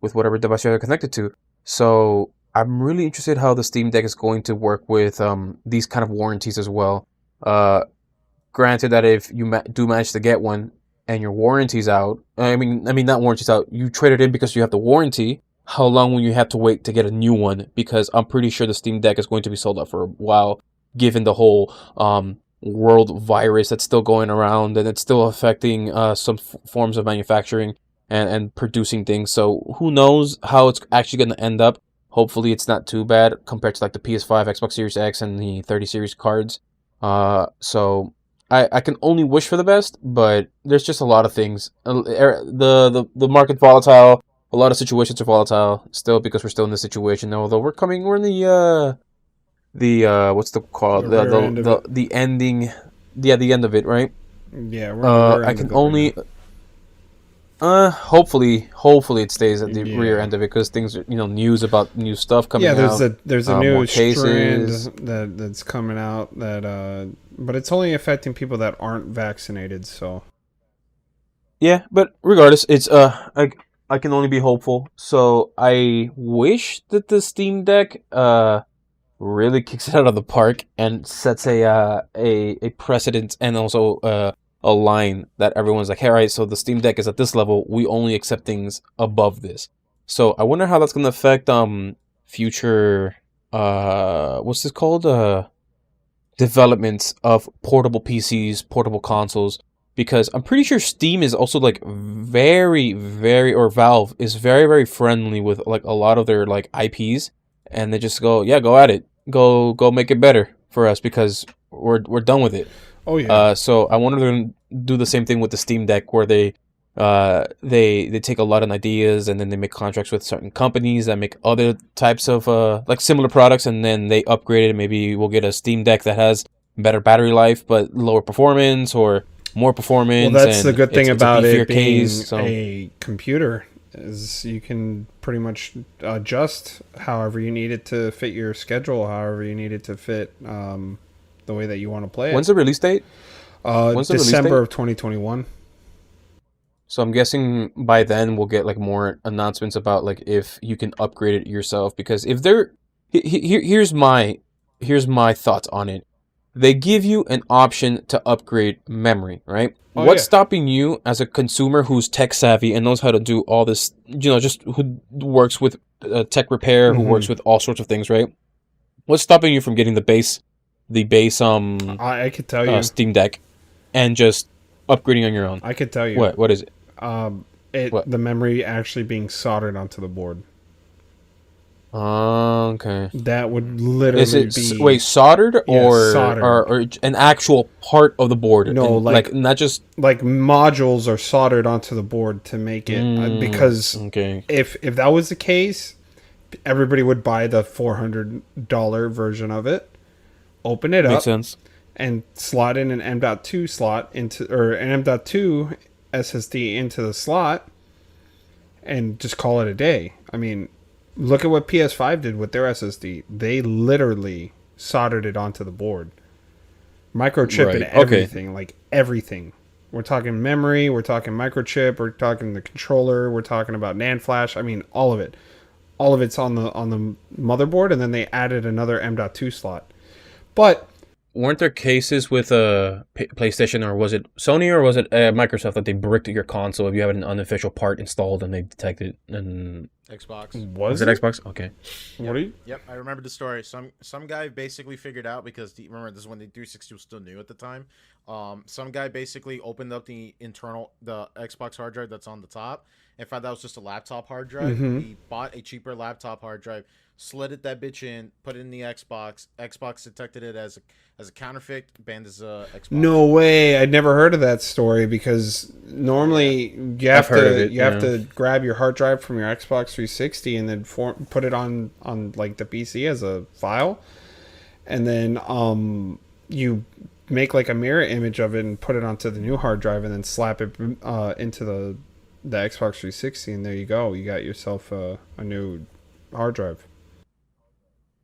with whatever device you're connected to. So I'm really interested how the Steam Deck is going to work with these kind of warranties as well. Granted that if you do manage to get one and your warranty's out, I mean not warranty's out, you traded in because you have the warranty, how long will you have to wait to get a new one? Because I'm pretty sure the Steam Deck is going to be sold out for a while, given the whole world virus that's still going around, and it's still affecting some forms of manufacturing and producing things. So who knows how it's actually going to end up. Hopefully it's not too bad compared to like the PS5, Xbox Series X, and the 30 series cards. So I can only wish for the best, but there's just a lot of things. The market volatile. A lot of situations are volatile still, because we're still in this situation. Although we're in the what's the called the ending, the end of it, right? Yeah, we're I can only hopefully it stays at the rear end of it, because things are, news about new stuff coming out. Yeah, there's a new strand that's coming out that but it's only affecting people that aren't vaccinated, so yeah, but regardless, it's I can only be hopeful. So I wish that the Steam Deck really kicks it out of the park and sets a precedent, and also a line that everyone's like, hey, all right, so the Steam Deck is at this level, we only accept things above this. So I wonder how that's going to affect future what's this called, developments of portable PCs, portable consoles, because I'm pretty sure Steam is also like or Valve is very, very friendly with like a lot of their like IPs, and they just go at it, go make it better for us, because we're done with it. Oh yeah. So I wonder if they're gonna do the same thing with the Steam Deck, where they take a lot of ideas, and then they make contracts with certain companies that make other types of like similar products, and then they upgrade it. Maybe we'll get a Steam Deck that has better battery life but lower performance, or more performance. Well, that's the good thing about it being so a computer, is you can pretty much adjust however you need it to fit your schedule, however you need it to fit the way that you want to play it. When's the release date? December of 2021. So I'm guessing by then we'll get like more announcements about like if you can upgrade it yourself, because if they're here's my thoughts on it. They give you an option to upgrade memory, right? What's stopping you as a consumer who's tech savvy and knows how to do all this, just who works with tech repair who works with all sorts of things, right? What's stopping you from getting the base I could tell you. Steam Deck and just upgrading on your own? I could tell you. What is it? What? The memory actually being soldered onto the board. Okay. That would literally be soldered or soldered. Or an actual part of the board? No, like not just like modules are soldered onto the board to make it because if that was the case, everybody would buy the $400 version of it, open it up, makes sense, and slot in an M.2 slot into or an M.2 SSD into the slot, and just call it a day. I mean, look at what PS5 did with their SSD. They literally soldered it onto the board. Microchip and everything, like everything. We're talking memory, we're talking microchip, we're talking the controller, we're talking about NAND flash. I mean, all of it. All of it's on the motherboard, and then they added another M.2 slot. But weren't there cases with PlayStation, or was it Sony, or was it Microsoft, that they bricked your console if you have an unofficial part installed and they detected it? And Xbox. Was it Xbox? Okay. What are you? Yep, I remember the story. Some guy basically figured out, because remember, this is when the 360 was still new at the time. Some guy basically opened up the Xbox hard drive that's on the top and found that was just a laptop hard drive. He bought a cheaper laptop hard drive, slid that bitch in, put it in the Xbox. Xbox detected it as a counterfeit, banned as a Xbox. No way! I'd never heard of that story, because normally you have to grab your hard drive from your Xbox 360 and then put it on like the PC as a file, and then you make like a mirror image of it and put it onto the new hard drive and then slap it into the Xbox 360, and there you go. You got yourself a new hard drive.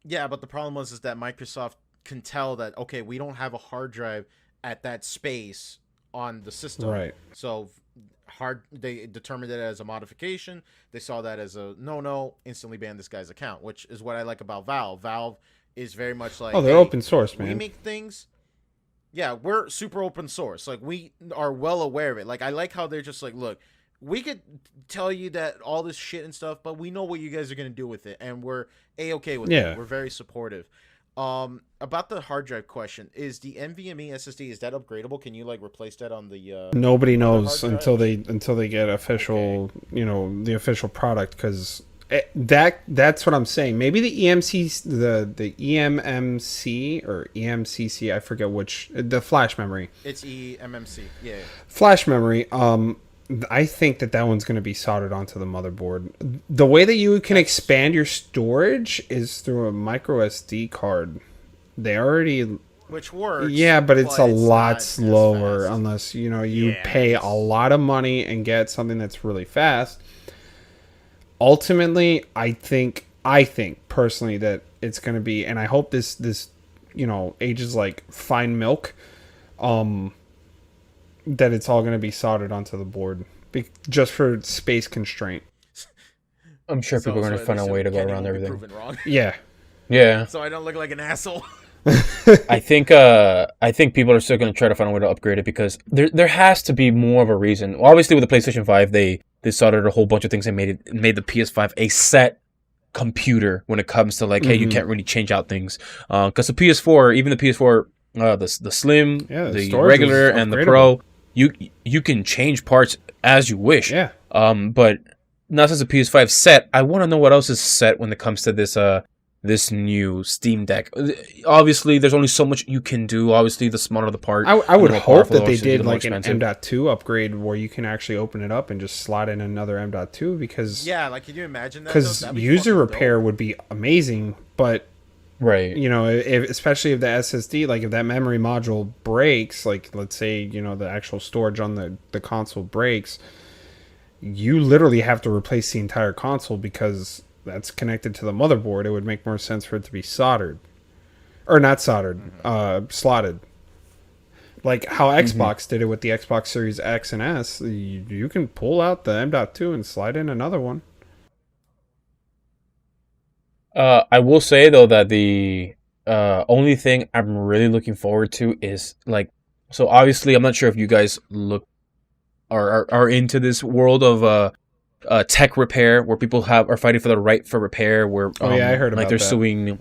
Yeah, but the problem is that Microsoft can tell that, okay, we don't have a hard drive at that space on the system. Right. So they determined it as a modification. They saw that as a no, instantly banned this guy's account, which is what I like about Valve. Valve is very much like, they're open source, man. We make things. Yeah, we're super open source. Like, we are well aware of it. Like, I like how they're just like, look, we could tell you that all this shit and stuff, but we know what you guys are going to do with it, and we're A-okay with it. We're very supportive. About the hard drive question, is the NVMe SSD, is that upgradable? Can you, like, replace that on the nobody knows until they get official, the official product, because that's what I'm saying. Maybe the the eMMC or eMCC, I forget which, the flash memory. It's eMMC, yeah. Flash memory. I think that one's going to be soldered onto the motherboard. The way that you can expand your storage is through a micro SD card. They already, which works. Yeah, but it's a lot slower unless you pay a lot of money and get something that's really fast. Ultimately, I think personally that it's going to be, and I hope this ages like fine milk. That it's all going to be soldered onto the board, just for space constraint. I'm sure people are going to find a way to go around everything. Wrong. Yeah. So I don't look like an asshole. I think people are still going to try to find a way to upgrade it, because there has to be more of a reason. Obviously, with the PlayStation 5, they soldered a whole bunch of things and made the PS5 a set computer when it comes to like, hey, you can't really change out things. Because the PS4, even the PS4, the Slim, the regular, and the Pro, you can change parts as you wish. Yeah. But not since the PS5 set. I want to know what else is set when it comes to this new Steam Deck. Obviously, there's only so much you can do. Obviously, the smaller the part, I would hope that they did like an M.2 upgrade where you can actually open it up and just slot in another M.2, because like, can you imagine that? Because user repair would be amazing, but right, especially if the SSD, like if that memory module breaks, like let's say the actual storage on the console breaks, you literally have to replace the entire console because that's connected to the motherboard. It would make more sense for it to be soldered, or not soldered, slotted, like how Xbox did it with the Xbox Series X and S. You can pull out the M.2 and slide in another one. I will say though that the only thing I'm really looking forward to is like, so obviously I'm not sure if you guys are into this world of tech repair, where people are fighting for the right for repair, where Oh yeah, I heard like about they're that. suing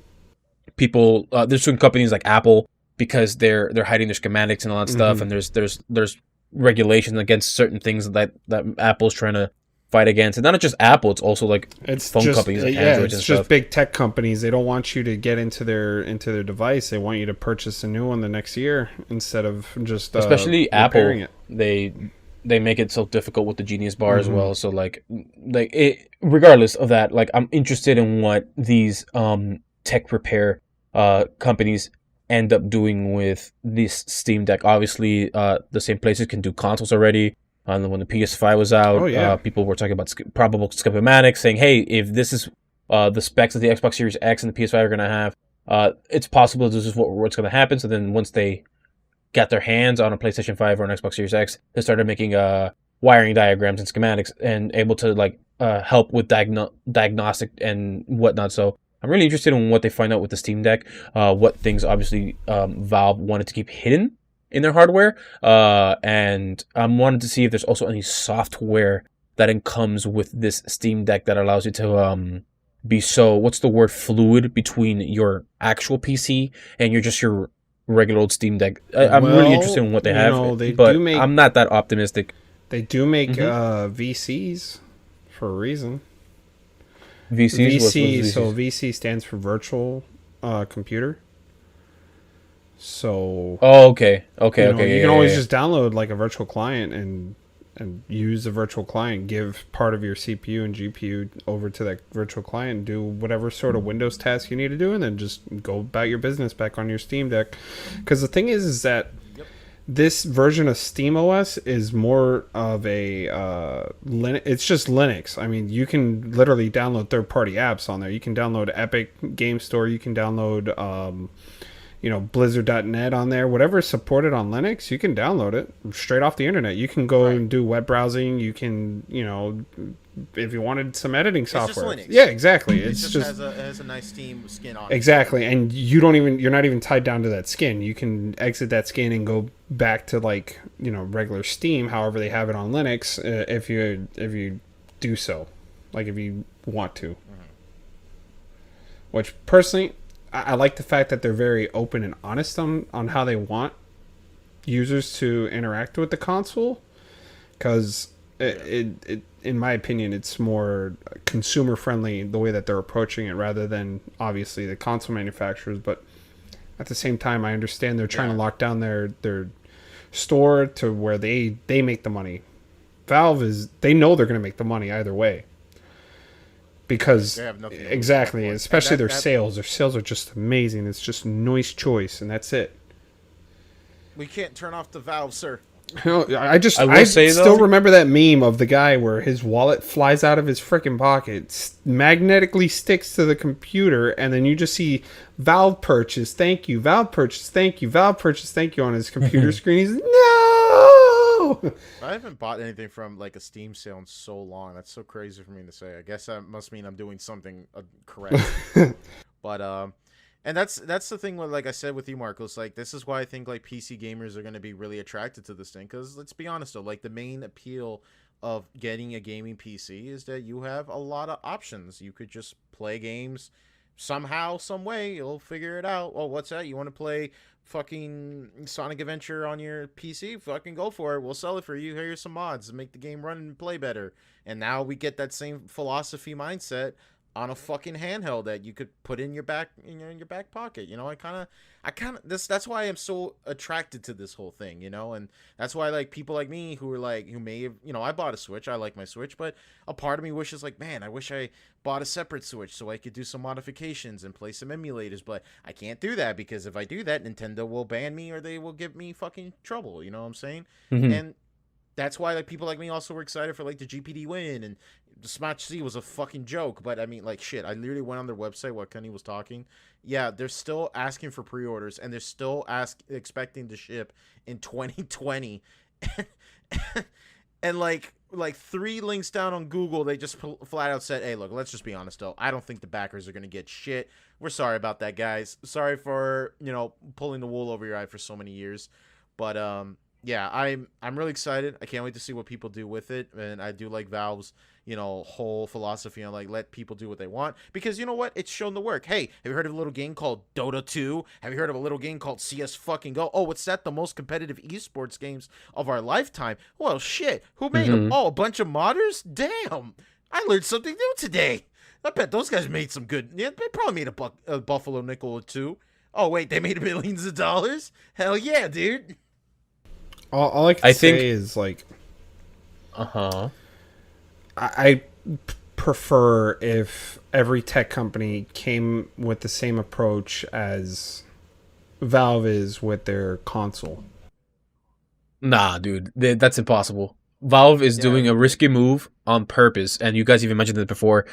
people, they're suing companies like Apple because they're hiding their schematics and all that stuff, and there's regulations against certain things that Apple's trying to fight against, and not just Apple, it's also like It's phone just companies like yeah, Androids it's and just stuff. big tech companies. They don't want you to get into their device. They want you to purchase a new one the next year instead of just Especially repairing Apple, it. they make it so difficult with the Genius Bar as Mm-hmm. well. So like it, regardless of that, like I'm interested in what these tech repair companies end up doing with this Steam Deck. Obviously, the same places can do consoles already. When the PS5 was Oh out, yeah. people were talking about probable schematics, saying, "Hey, if this is the specs that the Xbox Series X and the PS5 are going to have, it's possible this is what's going to happen." So then, once they got their hands on a PlayStation 5 or an Xbox Series X, they started making wiring diagrams and schematics and able to like help with diagnostic and whatnot. So I'm really interested in what they find out with the Steam Deck. What things obviously Valve wanted to keep hidden in their hardware, and I'm wanting to see if there's also any software that comes with this Steam Deck that allows you to be so, what's the word, fluid between your actual PC and your regular old Steam Deck. I'm really interested in what they have, They do but make I'm not that optimistic. VCs for a reason. VCs, what's VC, so VCs? VC stands for virtual computer. So Oh, okay, okay, you yeah, can yeah, always yeah. just download like a virtual client and use the virtual client, give part of your CPU and GPU over to that virtual client, do whatever sort of Windows task you need to do, and then just go about your business back on your Steam Deck. Because the thing is that this version of Steam OS is more of a Linux. It's just Linux. I mean, you can literally download third-party apps on there. You can download Epic Game Store. You can download Blizzard.net on there. Whatever is supported on Linux, you can download it straight off the internet. You can go and do web browsing. You can, if you wanted some editing software. Linux. Yeah, exactly. It It's just has a nice Steam skin on it. exactly. And you're not even tied down to that skin. You can exit that skin and go back to regular Steam, however they have it on Linux, if you do so, like if you want to. Which personally, I like the fact that they're very open and honest on how they want users to interact with the console, because it in my opinion, it's more consumer friendly the way that they're approaching it, rather than obviously the console manufacturers. But at the same time, I understand they're trying to lock down their store to where they make the money. Valve they know they're going to make the money either way. Because They have nothing to lose exactly, at that point. especially And their that- sales. Their sales are just amazing. It's just noise choice, and that's it. We can't turn off the valve, sir. I will say, still though- remember that meme of the guy where his wallet flies out of his freaking pocket, magnetically sticks to the computer, and then you just see Valve purchase, thank you, Valve purchase, thank you, Valve purchase, thank you on his computer screen. He's like, no. I haven't bought anything from like a Steam sale in so long. That's so crazy for me to say. I guess that must mean I'm doing something correct. But and that's the thing with, like I said with you, Marcos. Like, this is why I think like PC gamers are going to be really attracted to this thing. Because let's be honest though, like the main appeal of getting a gaming PC is that you have a lot of options. You could just play games somehow, some way. You'll figure it out. Oh, what's that? You want to play fucking Sonic Adventure on your PC? Fucking go for it. We'll sell it for you. Here's some mods to make the game run and play better. And now we get that same philosophy mindset on a fucking handheld that you could put in your back pocket. That's why I'm so attracted to this whole thing, and that's why like people like me who may have, I bought a Switch. I like my Switch, but a part of me wishes like, man, I wish I bought a separate Switch so I could do some modifications and play some emulators, but I can't do that because if I do that, Nintendo will ban me or they will give me fucking trouble. You know what I'm saying? Mhm. And that's why like people like me also were excited for like the GPD win, and the Smash C was a fucking joke. But I mean, like, shit, I literally went on their website while Kenny was talking. Yeah, they're still asking for pre-orders, and they're still expecting to ship in 2020. And like 3 links down on Google, they just flat out said, hey, look, let's just be honest though, I don't think the backers are gonna get shit. We're sorry about that, guys. Sorry for pulling the wool over your eye for so many years. But yeah, I'm really excited. I can't wait to see what people do with it, and I do like Valve's whole philosophy on like let people do what they want because you know what, it's shown to work. Hey, have you heard of a little game called Dota 2? Have you heard of a little game called CS fucking Go? Oh, what's that? The most competitive esports games of our lifetime. Well, shit, who made them? Mm-hmm. Oh, a bunch of modders. Damn, I learned something new today. I bet those guys made some good. Yeah, they probably made a Buffalo nickel or two. Oh wait, they made millions of dollars. Hell yeah, dude. All I can I say think. is like Uh-huh. I prefer if every tech company came with the same approach as Valve is with their console. Nah, dude, that's impossible. Valve is Yeah, doing a risky move on purpose, and you guys even mentioned it before,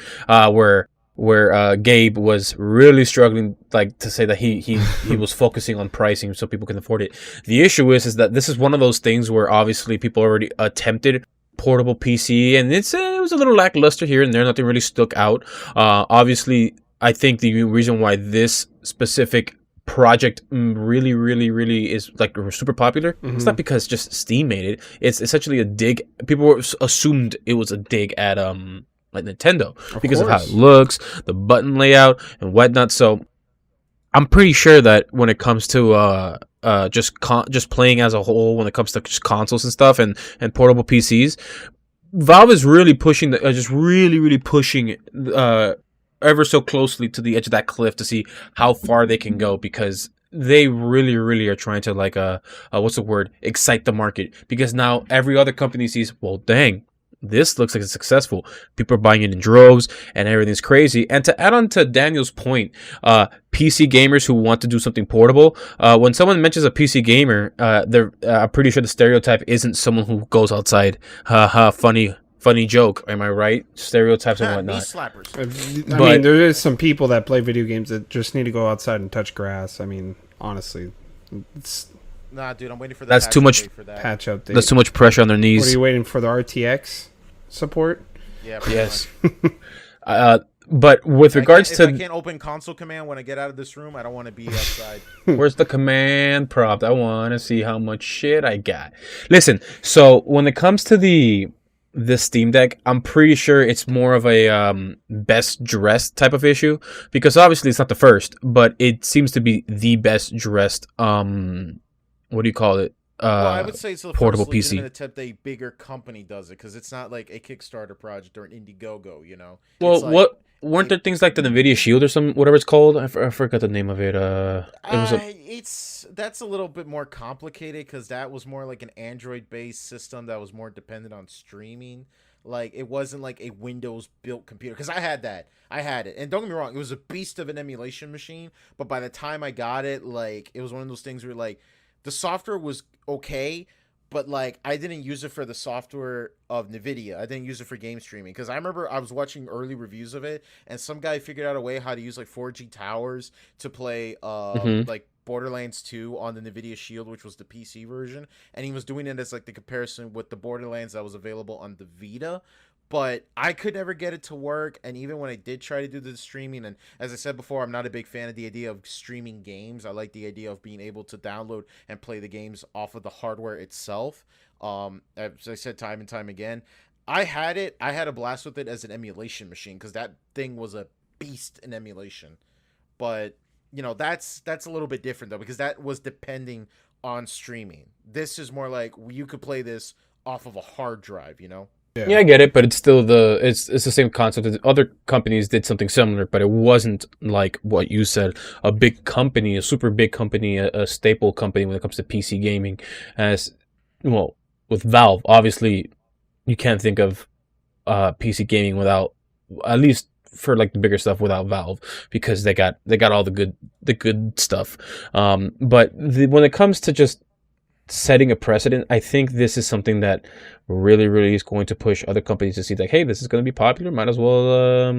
where Gabe was really struggling, like to say that he was focusing on pricing so people can afford it. The issue is that this is one of those things where obviously people already attempted portable PC, and it was a little lackluster here and there. Nothing really stuck out. Obviously, I think the reason why this specific project really is like super popular. It's not because just Steam made it. It's essentially a dig. People assumed it was a dig at like Nintendo because of how it looks, the button layout and whatnot. So I'm pretty sure that when it comes to just playing as a whole, when it comes to just consoles and stuff and portable PCs, Valve is really pushing just really pushing ever so closely to the edge of that cliff to see how far they can go, because they really are trying to like what's the word, excite the market, because now every other company sees, well, dang, this looks like it's successful. People are buying it in droves and everything's crazy. And to add on to Daniel's point, PC gamers who want to do something portable, when someone mentions a PC gamer, I'm pretty sure the stereotype isn't someone who goes outside. Funny joke, am I right? Stereotypes and Knee whatnot. slappers. I mean, there is some people that play video games that just need to go outside and touch grass. I mean, honestly, it's Nah, dude, I'm waiting for the That's patch too much- update for that. patch update. There's too much pressure on their What are knees. you waiting for, the RTX support? Yeah, pretty Yes. much. But with regards if I to can't open console command when I get out of this room, I don't want to be outside. where's the command prompt? I want to see how much shit I got. Listen, so when it comes to the Steam Deck, I'm pretty sure it's more of a best dressed type of issue, because obviously it's not the first, but it seems to be the best dressed what do you call it? Well, I would say it's the portable first legitimate PC. attempt a bigger company does it, because it's not like a Kickstarter project or an Indiegogo, you know? Well, It's like, what weren't there things like the Nvidia Shield or some whatever it's called? I forgot the name of it. It was that's a little bit more complicated, because that was more like an Android-based system that was more dependent on streaming. Like, it wasn't like a Windows-built computer, because I had it, and don't get me wrong, it was a beast of an emulation machine. But by the time I got it, like, it was one of those things where like the software was okay, but like I didn't use it for the software of Nvidia. I didn't use it for game streaming, because I remember I was watching early reviews of it, and some guy figured out a way how to use like 4G towers to play like Borderlands 2 on the Nvidia Shield, which was the PC version, and he was doing it as like the comparison with the Borderlands that was available on the Vita. But I could never get it to work, and even when I did try to do the streaming, and as I said before, I'm not a big fan of the idea of streaming games. I like the idea of being able to download and play the games off of the hardware itself. As I said time and time again, I had a blast with it as an emulation machine, because that thing was a beast in emulation. But that's a little bit different though, because that was depending on streaming. This is more like you could play this off of a hard drive, Yeah, I get it, but it's still it's the same concept. Other companies did something similar, but it wasn't like what you said, a big company, a super big company, a staple company when it comes to PC gaming. As well, with Valve, obviously, you can't think of PC gaming without, at least for like the bigger stuff, without Valve, because they got all the good stuff. But when it comes to just setting a precedent, I think this is something that really is going to push other companies to see like, hey, this is going to be popular, might as well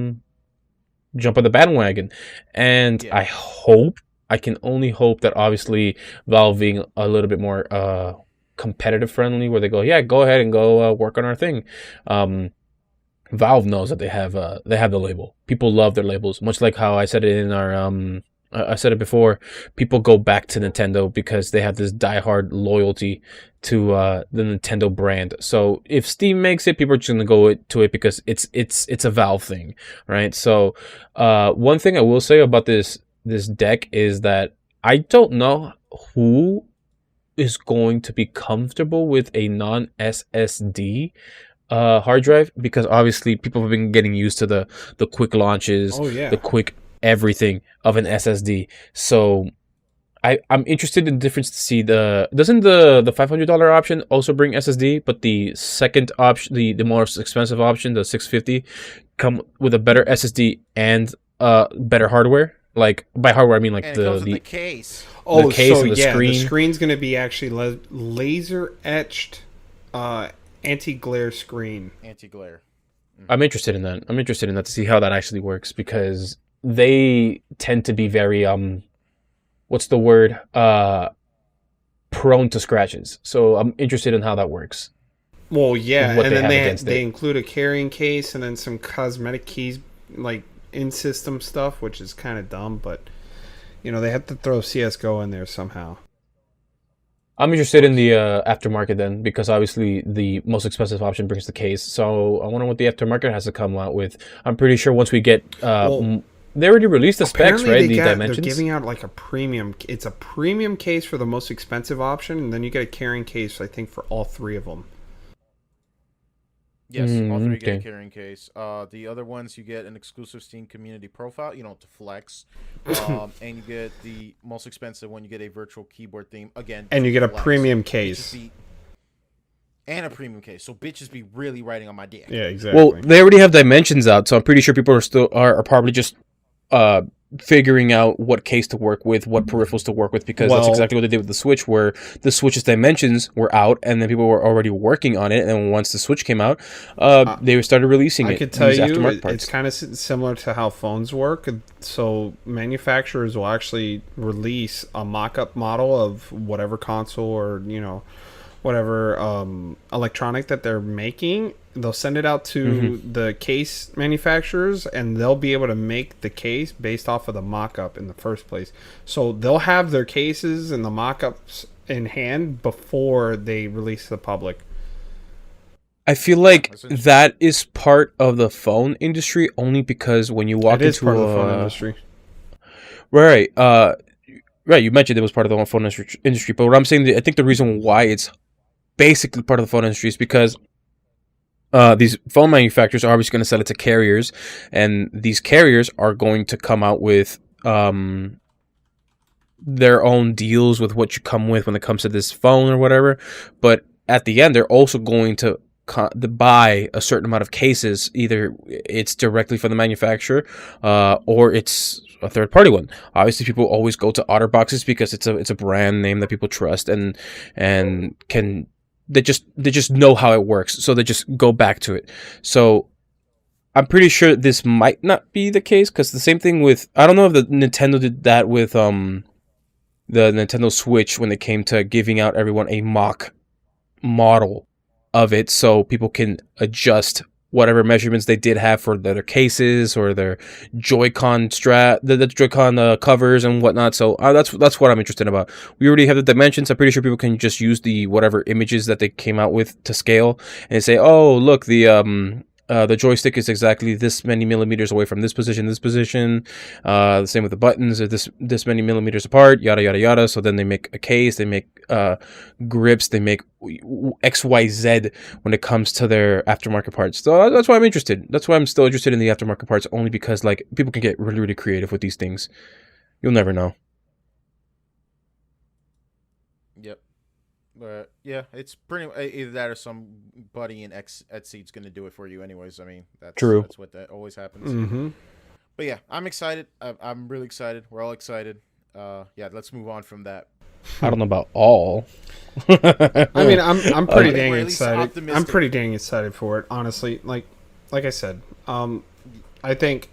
jump on the bandwagon. And yeah. I can only hope that obviously Valve being a little bit more competitive friendly, where they go, yeah, go ahead and go work on our thing. Valve knows that they have the label. People love their labels, much like how I said it in our I said it before, people go back to Nintendo because they have this diehard loyalty to the Nintendo brand. So if Steam makes it, people are just gonna go to it because it's a Valve thing, right? So one thing I will say about this deck is that I don't know who is going to be comfortable with a non SSD hard drive, because obviously people have been getting used to the quick launches, Oh yeah. the quick everything of an SSD. So I'm interested in the difference to see doesn't the $500 option also bring SSD, but the second option, the most expensive option, the 650, come with a better SSD and better hardware. Like by hardware I mean like And it comes with the case. Oh, case so and the yeah, the screen. screen's going to be actually laser etched anti-glare screen. Anti-glare. I'm interested in that. I'm interested in that to see how that actually works, because they tend to be very what's the word? Prone to scratches. So I'm interested in how that works. Well, yeah, What and they then have against they it. include a carrying case and then some cosmetic keys, like in-system stuff, which is kind of dumb, but you know they have to throw CS:GO in there somehow. I'm interested in the aftermarket then, because obviously the most expensive option brings the case. So I wonder what the aftermarket has to come out with. I'm pretty sure once we get Well, they already released the specs, apparently right? The they're dimensions. giving out like a premium. It's a premium case for the most expensive option, and then you get a carrying case, I think, for all three of them. Yes, all three get a Okay. carrying case. The other ones you get an exclusive Steam community profile, to flex. And you get the most expensive one. You get a virtual keyboard theme again, And to you get a flex. premium Bitches case. and a premium case. So bitches be really riding on my dick. Yeah, exactly. Well, they already have dimensions out, so I'm pretty sure people are probably just figuring out what case to work with, what peripherals to work with, because that's Well- exactly what they did with the Switch, where the Switch's dimensions were out, and then people were already working on it. And once the Switch came out, they started releasing I it. could tell these you aftermarket parts. it's kind of similar to how phones work. So manufacturers will actually release a mock-up model of whatever console or whatever electronic that they're making. They'll send it out to the case manufacturers, and they'll be able to make the case based off of the mock-up in the first place. So they'll have their cases and the mock-ups in hand before they release to the public. I feel like That's interesting. that is part of the phone industry, only because when you walk It is into part of the phone industry. right, right, you mentioned it was part of the phone industry, but what I'm saying, I think the reason why it's basically part of the phone industry is because these phone manufacturers are obviously going to sell it to carriers, and these carriers are going to come out with their own deals with what you come with when it comes to this phone or whatever. But at the end, they're also going to buy a certain amount of cases. Either it's directly from the manufacturer, or it's a third party one. Obviously, people always go to OtterBoxes because it's a brand name that people trust and can. They just know how it works, so they just go back to it. So I'm pretty sure this might not be the case, because the same thing with, I don't know if the Nintendo did that with the Nintendo Switch when they came to giving out everyone a mock model of it, so people can adjust whatever measurements they did have for their cases or their Joy-Con the Joy-Con covers and whatnot. So that's what I'm interested about. We already have the dimensions. I'm pretty sure people can just use the whatever images that they came out with to scale and say, oh, look, the joystick is exactly this many millimeters away from this position. The same with the buttons are this many millimeters apart, yada yada yada. So then they make a case, they make grips, they make XYZ when it comes to their aftermarket parts. So that's why I'm interested. That's why I'm still interested in the aftermarket parts, only because like people can get really really creative with these things. You'll never know. Yep. But yeah, it's pretty either that or somebody in Etsy's going to do it for you, anyways. I mean, True. That's what that always happens. Mm-hmm. But yeah, I'm excited. I'm really excited. We're all excited. Yeah, let's move on from that. I don't know about all. I mean, I'm pretty dang We're at least excited. I'm optimistic. pretty dang excited for it, honestly. Like I said, I think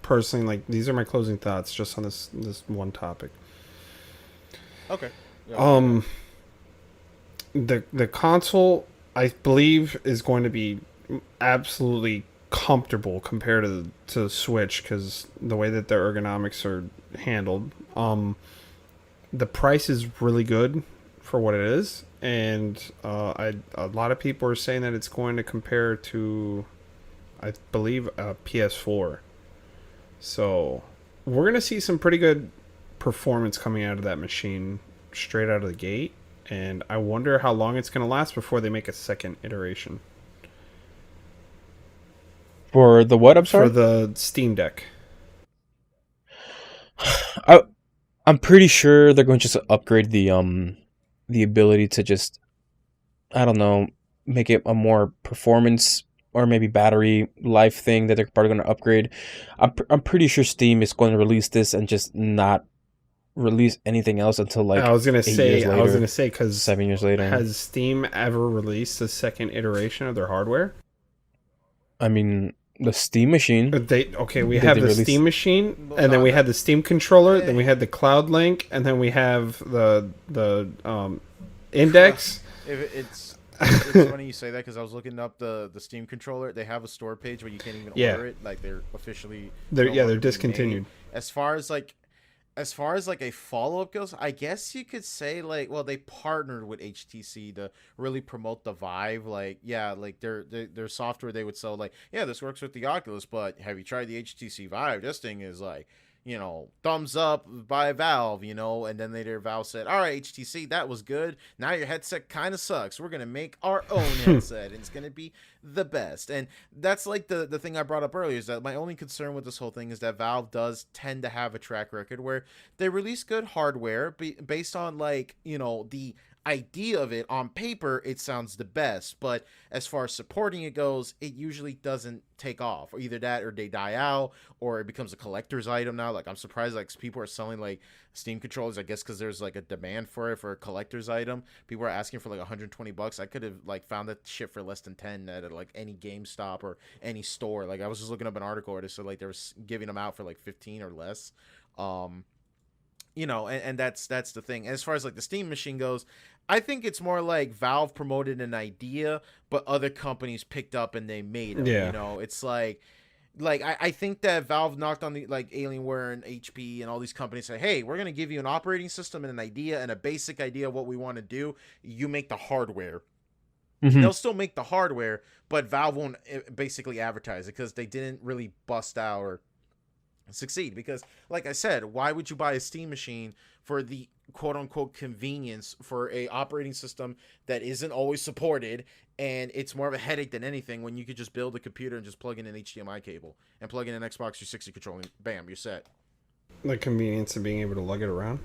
personally, like these are my closing thoughts just on this one topic. Okay. Yeah. The console, I believe, is going to be absolutely comfortable compared to the Switch because the way that their ergonomics are handled. The price is really good for what it is, and a lot of people are saying that it's going to compare to, I believe, a PS4. So we're gonna see some pretty good performance coming out of that machine straight out of the gate, and I wonder how long it's gonna last before they make a second iteration For the what? I'm for sorry. the Steam Deck. I'm pretty sure they're going to just upgrade the ability to just, I don't know, make it a more performance or maybe battery life thing that they're probably going to upgrade. I'm pretty sure Steam is going to release this and just not release anything else until like I was gonna 8 years say, I was later, gonna say, because 7 years later. has Steam ever released a second iteration of their hardware? I mean, the Steam machine. We Did have they the release- Steam machine, Well, and then no, we that- had the Steam controller, then we had the Cloud Link, and then we have the Index. It's funny you say that because I was looking up the Steam controller. They have a store page where you can't even Yeah. order it. Like they're officially They're no longer being discontinued. made. As far as a follow up goes, I guess you could say like, well, they partnered with HTC to really promote the Vive. Like, yeah, like their software they would sell like, yeah, this works with the Oculus, but have you tried the HTC Vive? This thing is like, thumbs up by Valve, and then later Valve said, all right, HTC, that was good. Now your headset kind of sucks. We're going to make our own headset, and it's going to be the best. And that's like the thing I brought up earlier, is that my only concern with this whole thing is that Valve does tend to have a track record where they release good hardware based on like, the idea of it on paper, it sounds the best, but as far as supporting it goes, it usually doesn't take off, or either that or they die out, or it becomes a collector's item now. Like, I'm surprised like people are selling like Steam controllers, I guess because there's like a demand for it for a collector's item. People are asking for like $120. I could have like found that shit for less than 10 at like any GameStop or any store. Like, I was just looking up an article where they said like they were giving them out for like 15 or less. And that's the thing. As far as like the Steam machine goes, I think it's more like Valve promoted an idea, but other companies picked up and they made it. Yeah. It's like I think that Valve knocked on the like Alienware and HP and all these companies, say, hey, we're gonna give you an operating system and an idea and a basic idea of what we want to do. You make the hardware. Mhm. They'll still make the hardware, but Valve won't basically advertise it because they didn't really bust out or succeed. Because like I said, why would you buy a Steam machine for the quote-unquote convenience for a operating system that isn't always supported, and it's more of a headache than anything when you could just build a computer and just plug in an HDMI cable and plug in an Xbox 360 controller and bam, you're set. The convenience of being able to lug it around.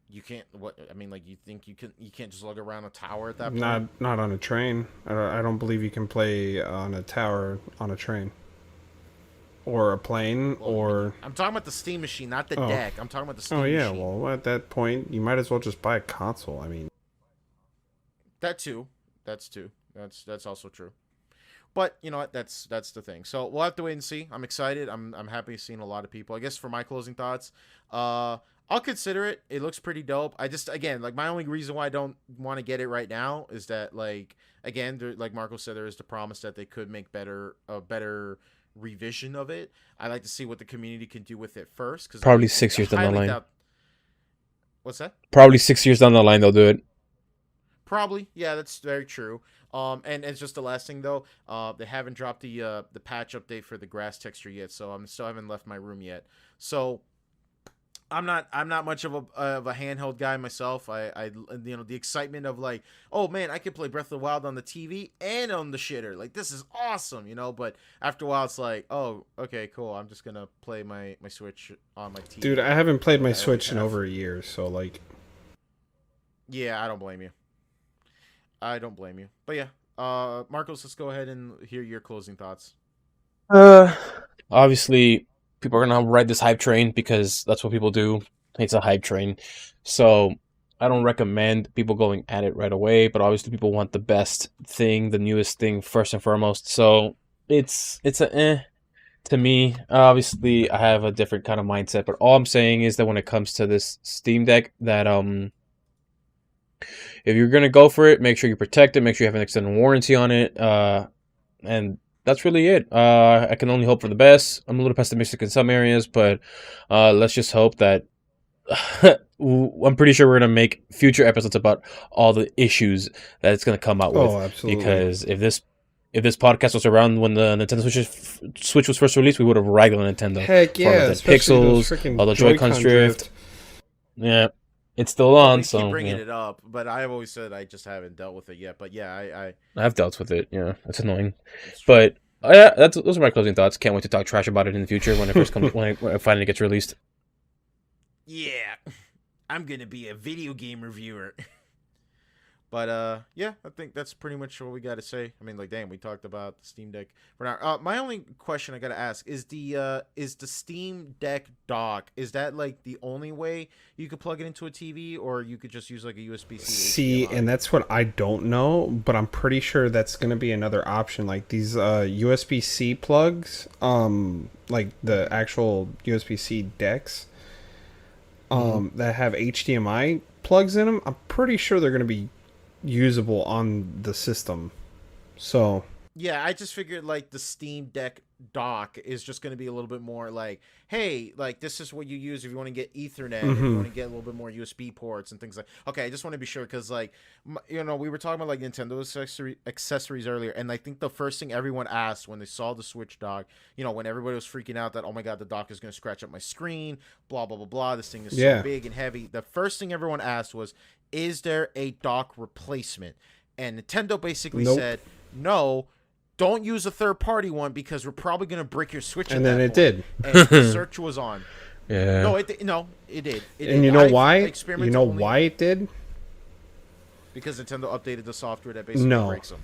You can't, what I mean, like, you think you can't just lug around a tower at that point? Not on a train. I don't believe you can play on a tower on a train. Or a plane, or... I'm talking about the Steam machine, not the Oh. deck. I'm talking about the Steam Oh, yeah, machine. well, at that point, you might as well just buy a console. I mean... That too. That's also true. But you know what? That's the thing. So we'll have to wait and see. I'm excited. I'm happy seeing a lot of people. I guess for my closing thoughts, I'll consider it. It looks pretty dope. I just, again, like, my only reason why I don't want to get it right now is that, like, again, like Marco said, there is the promise that they could make a better revision of it. I'd like to see what the community can do with it first. Cause Probably 6 years down the line. What's that? Probably 6 years down the line they'll do it. Probably, yeah, that's very true. And it's just the last thing though. They haven't dropped the patch update for the grass texture yet, so I still haven't left my room yet. So I'm not much of a handheld guy myself. I the excitement of like, oh man, I could play Breath of the Wild on the TV and on the shitter. Like, this is awesome, But after a while, it's like, oh, okay, cool. I'm just gonna play my Switch on my TV. Dude, I haven't played my I Switch in have. over a year, so like... Yeah, I don't blame you. But yeah, Marcos, let's go ahead and hear your closing thoughts. Obviously, people are gonna ride this hype train because that's what people do. It's a hype train. So I don't recommend people going at it right away, but obviously people want the best thing, the newest thing first and foremost. So it's to me. Obviously, I have a different kind of mindset, but all I'm saying is that when it comes to this Steam Deck, that if you're gonna go for it, make sure you protect it, make sure you have an extended warranty on it. and that's really it. I can only hope for the best. I'm a little pessimistic in some areas, but let's just hope that I'm pretty sure we're gonna make future episodes about all the issues that it's gonna come out with. Oh, absolutely. Because if this podcast was around when the Nintendo Switch was first released, we would have ragged on Nintendo. Heck yeah, the especially those pixels, freaking all the Joy-Cons drift. Yeah, it's still on. We So keep bringing yeah. it up, but I've always said I just haven't dealt with it yet. But yeah, I've dealt with it. Yeah, it's annoying, it's true. but yeah, those are my closing thoughts. Can't wait to talk trash about it in the future when it first comes when it finally gets released. Yeah, I'm gonna be a video game reviewer. But yeah, I think that's pretty much what we got to say. I mean, like, damn, we talked about the Steam Deck for now. My only question I gotta ask is the Steam Deck dock, is that like the only way you could plug it into a TV, or you could just use like a USB-C? See, and that's what I don't know, but I'm pretty sure that's going to be another option. Like these USB-C plugs, like the actual USB-C decks, that have HDMI plugs in them. I'm pretty sure they're going to be usable on the system. So Yeah, I just figured like the Steam Deck dock is just going to be a little bit more like, hey, like this is what you use if you want to get Ethernet, if you want to get a little bit more USB ports and things like. Okay, I just want to be sure because like, we were talking about like Nintendo accessories earlier, and I think the first thing everyone asked when they saw the Switch dock, when everybody was freaking out that, oh my god, the dock is going to scratch up my screen, blah blah blah blah. This thing is so big and heavy. The first thing everyone asked was, is there a dock replacement? And Nintendo basically said, no. Don't use a third-party one because we're probably going to break your Switch. And then it did. And the search was on. Yeah. No, it did. And you know why? You know why it did? Because Nintendo updated the software that basically breaks them.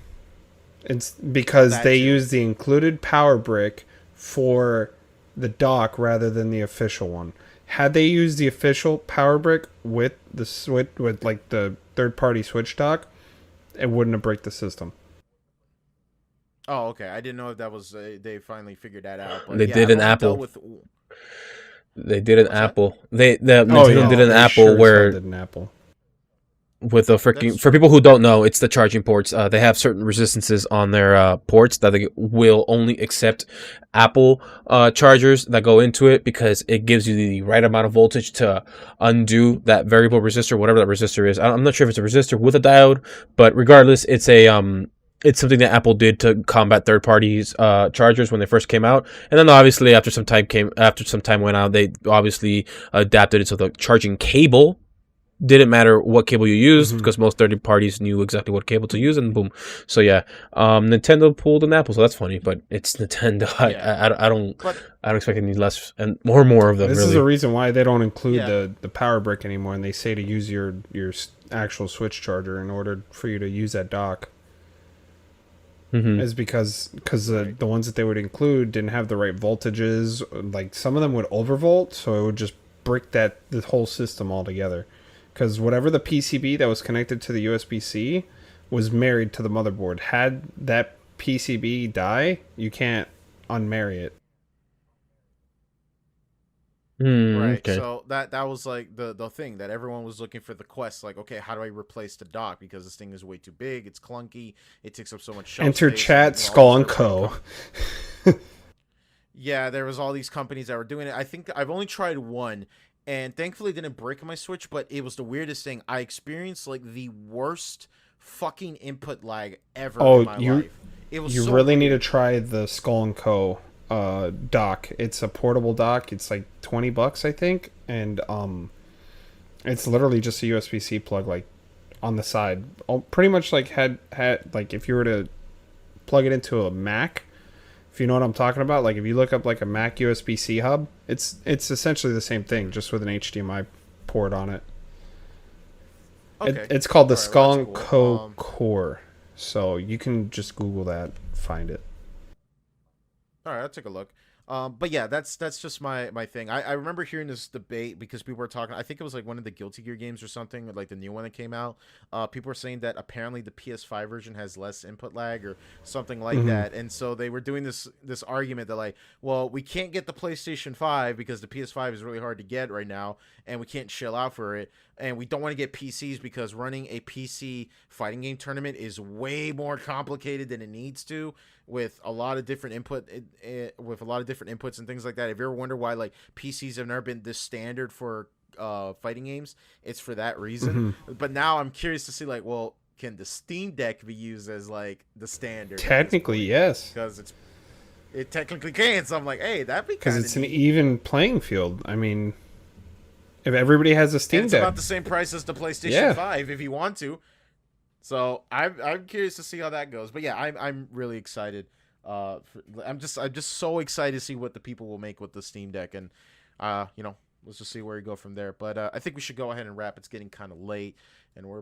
It's because they used the included power brick for the dock rather than the official one. Had they used the official power brick with the Switch, with like the third-party Switch dock, it wouldn't have break the system. Oh, okay. I didn't know if that was they finally figured that out. But they did an Apple. They did an Apple. Nintendo did an Apple sure where did an Apple. With a freaking, for people who don't know, it's the charging ports. They have certain resistances on their ports that they will only accept Apple chargers that go into it because it gives you the right amount of voltage to undo that variable resistor, whatever that resistor is. I'm not sure if it's a resistor with a diode, but regardless, it's something that Apple did to combat third parties chargers when they first came out, and then obviously after some time went out, they obviously adapted it so the charging cable didn't matter what cable you used because most third parties knew exactly what cable to use, and boom. So yeah, Nintendo pulled an Apple, so that's funny, but it's Nintendo. Yeah. I don't expect any less and more of them. This really is the reason why they don't include the power brick anymore, and they say to use your actual Switch charger in order for you to use that dock. Is because the ones that they would include didn't have the right voltages. Like some of them would overvolt, so it would just brick the whole system altogether. Because whatever the PCB that was connected to the USB-C was married to the motherboard. Had that PCB die, you can't unmarry it. Right. Okay. So that was like the thing that everyone was looking for, the quest. Like, okay, how do I replace the dock? Because this thing is way too big. It's clunky. It takes up so much shelf Enter space, chat Skull and Co. Yeah, there was all these companies that were doing it. I think I've only tried one, and thankfully it didn't break my Switch, but it was the weirdest thing. I experienced like the worst fucking input lag ever in my life. It was so really need to try the Skull and Co. Dock. It's a portable dock. It's like $20, I think, and it's literally just a USB-C plug, like on the side. Pretty much like had like if you were to plug it into a Mac, if you know what I'm talking about. Like if you look up like a Mac USB-C hub, it's essentially the same thing, just with an HDMI port on it. Okay. It's called the Skull and Co. Core, so you can just Google that, find it. All right, I'll take a look. But yeah, that's just my thing. I remember hearing this debate because people were talking. I think it was like one of the Guilty Gear games or something, like the new one that came out. People were saying that apparently the PS5 version has less input lag or something like that, and so they were doing this argument that like, well, we can't get the PlayStation 5 because the PS5 is really hard to get right now, and we can't shell out for it. and we don't want to get PCs because running a PC fighting game tournament is way more complicated than it needs to, with a lot of different inputs and things like that. If you ever wonder why like PCs have never been this standard for fighting games, it's for that reason. But now I'm curious to see like, well, can the Steam Deck be used as like the standard? Technically, yes, because it technically can. So I'm like, hey, that'd be because it's an even playing field. I mean, if everybody has a Steam Deck, it's about the same price as the PlayStation 5 if you want to. So I'm curious to see how that goes. But yeah, I'm really excited. I'm just so excited to see what the people will make with the Steam Deck, and let's just see where we go from there. But I think we should go ahead and wrap. It's getting kind of late, and we're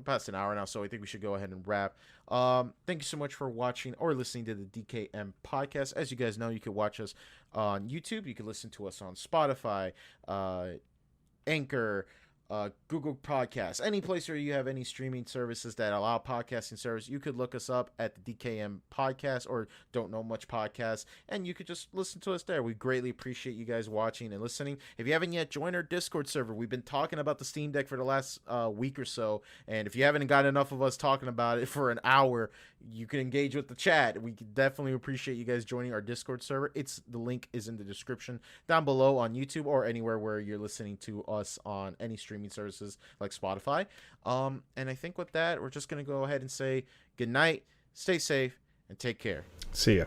past an hour now, so I think we should go ahead and wrap. Thank you so much for watching or listening to the DKM podcast. As you guys know, you can watch us on YouTube. You can listen to us on Spotify, Anchor, Google Podcasts, any place where you have any streaming services that allow podcasting service. You could look us up at the DKM podcast or Don't Know Much podcast, and you could just listen to us there. We greatly appreciate you guys watching and listening. If you haven't yet joined our Discord server, we've been talking about the Steam Deck for the last week or so, and if you haven't got enough of us talking about it for an hour, you can engage with the chat. We definitely appreciate you guys joining our Discord server. The link is in the description down below on YouTube or anywhere where you're listening to us on any streaming services like Spotify. And I think with that, we're just going to go ahead and say good night, stay safe, and take care. See ya.